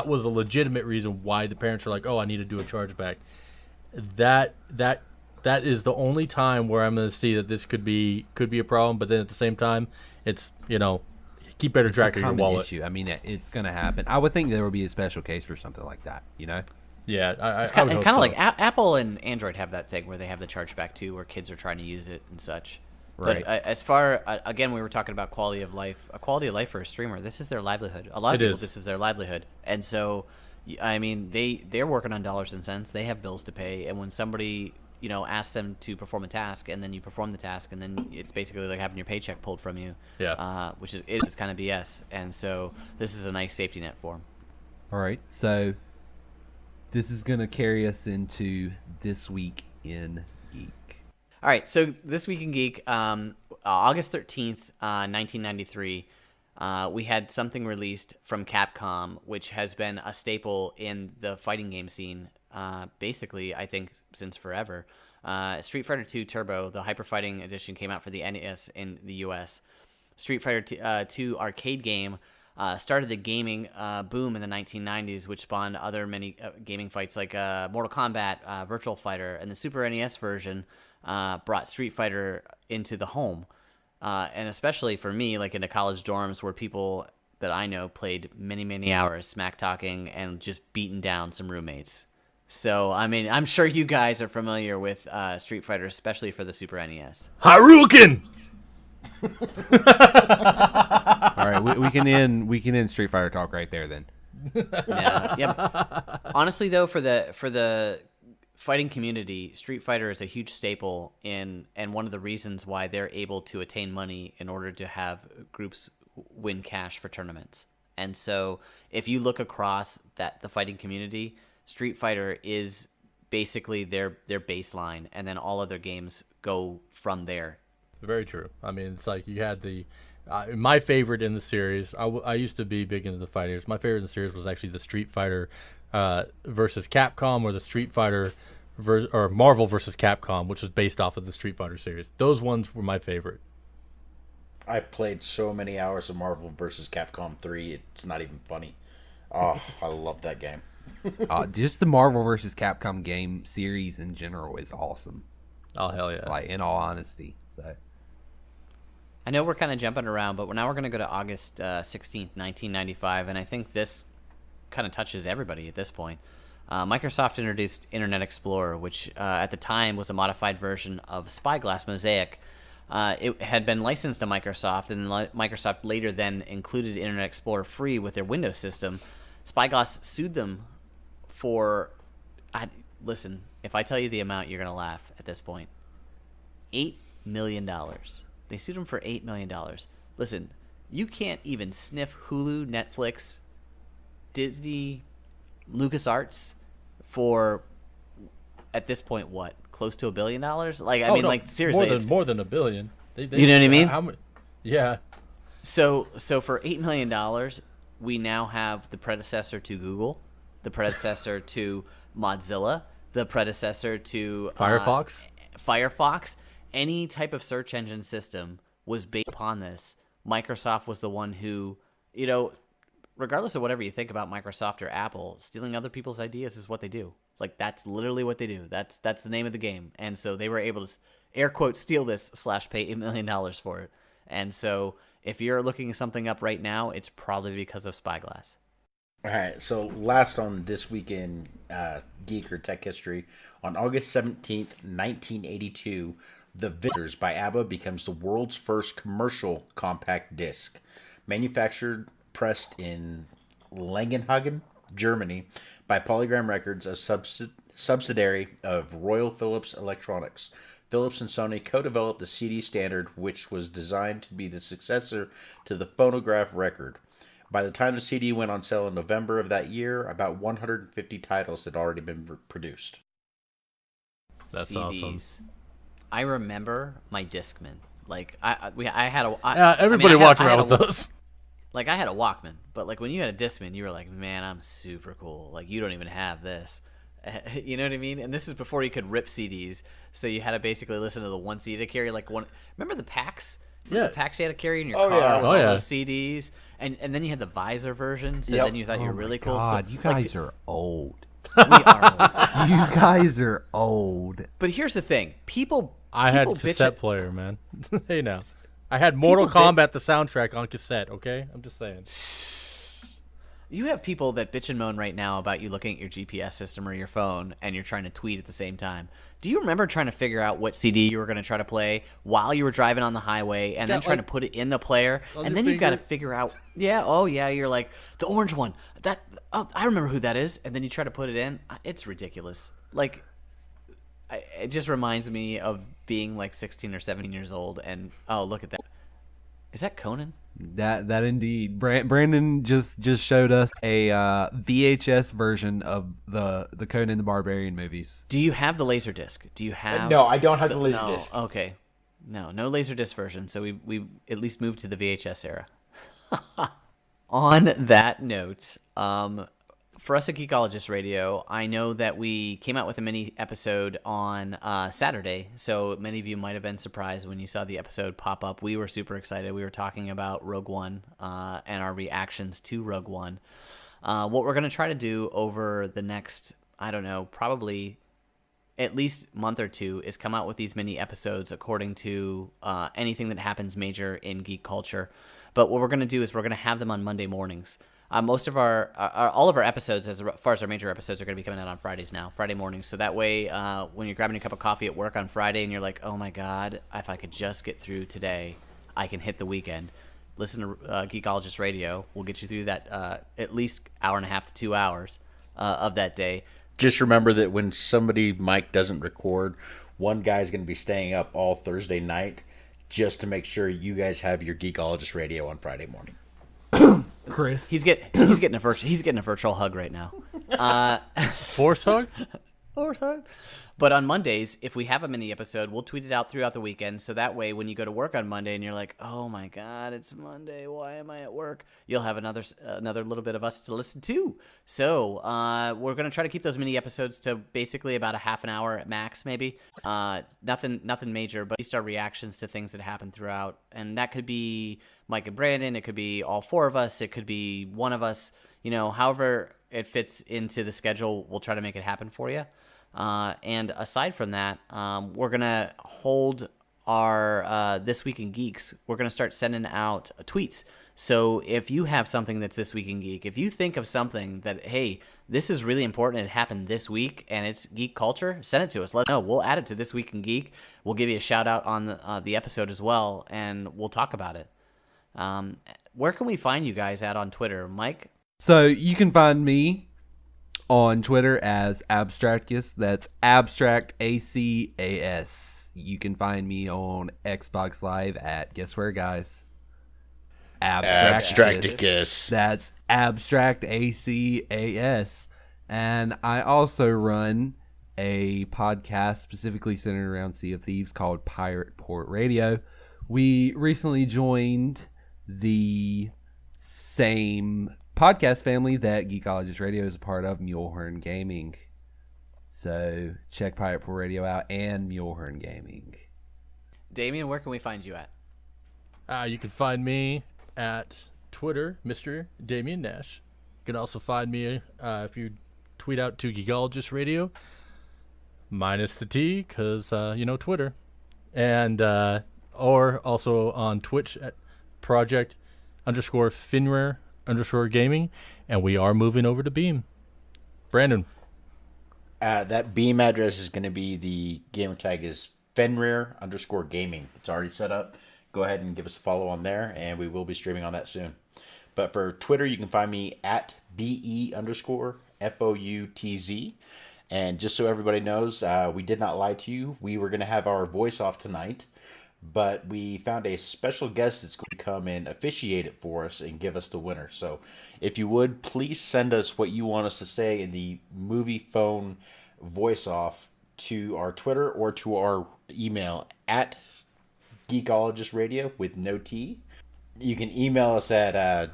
was a legitimate reason why the parents are like, oh, I need to do a chargeback. That is the only time where I'm going to see that this could be a problem. But then at the same time, it's keep better track of your wallet. Issue. I mean, it's going to happen. I would think there would be a special case for something like that. Yeah, it's kind of like Apple and Android have that thing where they have the chargeback too, where kids are trying to use it and such. Right. But as far again, we were talking about quality of life. A quality of life for a streamer, this is their livelihood. A lot of people, this is their livelihood, and so I mean, they're working on dollars and cents. They have bills to pay, and when somebody asks them to perform a task, and then you perform the task, and then it's basically like having your paycheck pulled from you. Yeah. Which is kind of BS, and so this is a nice safety net for them. All right, so this is going to carry us into This Week in Geek. All right, so This Week in Geek, August 13th, 1993, we had something released from Capcom, which has been a staple in the fighting game scene, basically, I think, since forever. Street Fighter II Turbo, the Hyper Fighting Edition, came out for the NES in the US. Street Fighter II arcade game started the gaming boom in the 1990s, which spawned many gaming fights like Mortal Kombat, Virtual Fighter, and the Super NES version brought Street Fighter into the home. And especially for me, like in the college dorms where people that I know played many, many hours smack talking and just beating down some roommates. So, I mean, I'm sure you guys are familiar with Street Fighter, especially for the Super NES. Hadouken! All right, we can end Street Fighter talk right there then. Yeah. Honestly, though, for the fighting community, Street Fighter is a huge staple and one of the reasons why they're able to attain money in order to have groups win cash for tournaments. And so, if you look across the fighting community, Street Fighter is basically their baseline, and then all other games go from there. Very true. I mean, it's like you had my favorite in the series. I used to be big into the fighters. My favorite in the series was actually the Street Fighter versus Capcom, or the Street Fighter or Marvel versus Capcom, which was based off of the Street Fighter series. Those ones were my favorite. I played so many hours of Marvel versus Capcom 3. It's not even funny. Oh, I love that game. Just the Marvel vs. Capcom game series in general is awesome. Oh, hell yeah. Like, in all honesty. So I know we're kind of jumping around, but now we're going to go to August 16th, 1995, and I think this kind of touches everybody at this point. Microsoft introduced Internet Explorer, which at the time was a modified version of Spyglass Mosaic. It had been licensed to Microsoft, and Microsoft later then included Internet Explorer free with their Windows system. Spyglass sued them for... listen, if I tell you the amount, you're going to laugh at this point. $8 million. They sued him for $8 million. Listen, you can't even sniff Hulu, Netflix, Disney, LucasArts for, at this point, what? Close to $1 billion? Like, I mean, like, seriously. More than $1 billion. They, you know what I mean? How many? Yeah. So for $8 million, we now have the predecessor to Google, the predecessor to Mozilla, the predecessor to Firefox. Any type of search engine system was based upon this. Microsoft was the one who, you know, regardless of whatever you think about Microsoft or Apple, stealing other people's ideas is what they do. Like, that's literally what they do. That's the name of the game. And so they were able to, air quote, steal this / pay $8 million for it. And so if you're looking something up right now, it's probably because of Spyglass. All right, so last on This Week in Geek or Tech History, on August 17th, 1982, The Visitors by ABBA becomes the world's first commercial compact disc. Manufactured, pressed in Langenhagen, Germany, by Polygram Records, a subsidiary of Royal Philips Electronics. Philips and Sony co-developed the CD standard, which was designed to be the successor to the phonograph record. By the time the CD went on sale in November of that year, about 150 titles had already been produced. That's CDs. awesome. I remember my Discman. Like, I had a... everybody walked around with those. Like, I had a Walkman, but, like, when you had a Discman, you were like, man, I'm super cool. Like, you don't even have this. You know what I mean? And this is before you could rip CDs, so you had to basically listen to the one CD to carry, like, one... Remember the packs? Remember the packs you had to carry in your car with all those CDs? And then you had the visor version, so then you thought you were really cool. God, so, you guys are old. We are old. You guys are old. But here's the thing. I had cassette player, man. Hey, now. I had Mortal Kombat, the soundtrack, on cassette, okay? I'm just saying. You have people that bitch and moan right now about you looking at your GPS system or your phone and you're trying to tweet at the same time. Do you remember trying to figure out what CD you were going to try to play while you were driving on the highway and then trying to put it in the player? And then you've got to figure out, you're like, the orange one. I remember who that is. And then you try to put it in. It's ridiculous. Like, it just reminds me of being like 16 or 17 years old and, oh, look at that. Is that Conan? That indeed. Brandon just showed us a VHS version of the Conan the Barbarian movies. Do you have the Laserdisc? Do you have? No, I don't have the Laserdisc. No, okay. No Laserdisc version. So we at least moved to the VHS era. On that note, for us at Geekologist Radio, I know that we came out with a mini episode on Saturday, so many of you might have been surprised when you saw the episode pop up. We were super excited. We were talking about Rogue One and our reactions to Rogue One. What we're going to try to do over the next, I don't know, probably at least month or two is come out with these mini episodes according to anything that happens major in geek culture. But what we're going to do is we're going to have them on Monday mornings. Most of all of our episodes, as far as our major episodes, are going to be coming out on Fridays now, Friday mornings. So that way, when you're grabbing a cup of coffee at work on Friday and you're like, oh my God, if I could just get through today, I can hit the weekend. Listen to Geekologist Radio. We'll get you through that at least hour and a half to 2 hours of that day. Just remember that when somebody, Mike, doesn't record, one guy's going to be staying up all Thursday night just to make sure you guys have your Geekologist Radio on Friday morning. Chris, he's getting a virtual hug right now. Force hug? Force hug. But on Mondays, if we have a mini episode, we'll tweet it out throughout the weekend. So that way, when you go to work on Monday and you're like, "Oh my God, it's Monday. Why am I at work?" You'll have another little bit of us to listen to. So we're gonna try to keep those mini episodes to basically about a half an hour at max, maybe. Nothing major, but at least our reactions to things that happen throughout, and that could be Mike and Brandon. It could be all four of us. It could be one of us. You know, however it fits into the schedule, we'll try to make it happen for you. And aside from that, we're going to hold our This Week in Geeks, we're going to start sending out tweets. So if you have something that's This Week in Geek, if you think of something that, hey, this is really important, it happened this week, and it's geek culture, send it to us. Let us know. We'll add it to This Week in Geek. We'll give you a shout out on the episode as well, and we'll talk about it. Where can we find you guys at on Twitter, Mike? So you can find me on Twitter as Abstractus. That's Abstract ACAS. You can find me on Xbox Live at, guess where, guys? Abstracticus. That's Abstract ACAS. And I also run a podcast specifically centered around Sea of Thieves called Pirate Port Radio. We recently joined the same podcast family that Geekologist Radio is a part of, Mulehorn Gaming. So check Pirate Port Radio out and Mulehorn Gaming. Damien, where can we find you at? You can find me at Twitter, Mr. Damien Nash. You can also find me if you tweet out to Geekologist Radio, minus the T, because, Twitter. And, or also on Twitch at Project_Finrare_Gaming. And we are moving over to Beam. Brandon. That Beam address is going to be the gamer tag is Fenrir_Gaming. It's already set up. Go ahead and give us a follow on there, and we will be streaming on that soon. But for Twitter, you can find me at BE_FOUTZ. And just so everybody knows, we did not lie to you. We were going to have our voice off tonight, but we found a special guest that's going to come and officiate it for us and give us the winner. So if you would, please send us what you want us to say in the movie phone voice off to our Twitter or to our email at Geekologist Radio with no T. You can email us at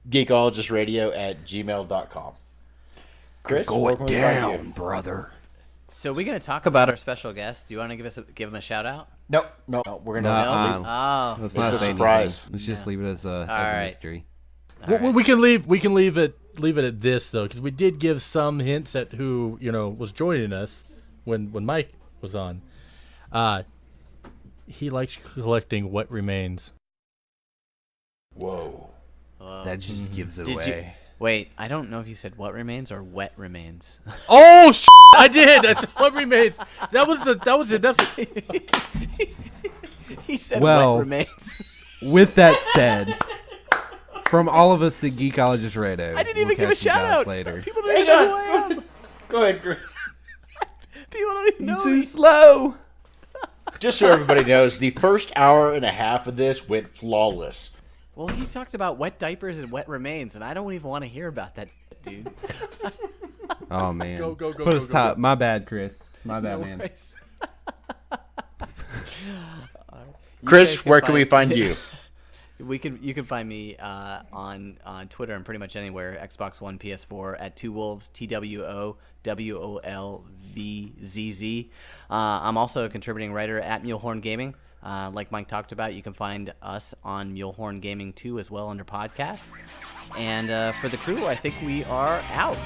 geekologistradio@gmail.com. Chris, where can we find you? Brother. So we're going to talk about our special guest. Do you want to give him a shout out? No. We're going to Oh, it's a surprise. Let's just leave it as a mystery. Well, we can leave it at this though, because we did give some hints at who was joining us when Mike was on. He likes collecting wet remains. Whoa. That just gives it away. Wait, I don't know if you said what remains or wet remains. Oh, I did. I said what remains. That was it. That's He said Well, wet remains. With that said, from all of us at Geekologist Radio, I didn't even give a shout out. Later. People don't even know who I am. Go ahead, Chris. People don't even know Too me. slow. Just so everybody knows, the first hour and a half of this went flawless. Well, he talked about wet diapers and wet remains, and I don't even want to hear about that, dude. Oh man. Go. Put us top. My bad, Chris. My bad, man. Worries. Chris, where can we find you? You can find me on Twitter and pretty much anywhere. Xbox One, PS4 at Two Wolves, TWOLVZZ. I'm also a contributing writer at Mulehorn Gaming. Like Mike talked about, you can find us on Mulehorn Gaming 2 as well under podcasts. And for the crew, I think we are out.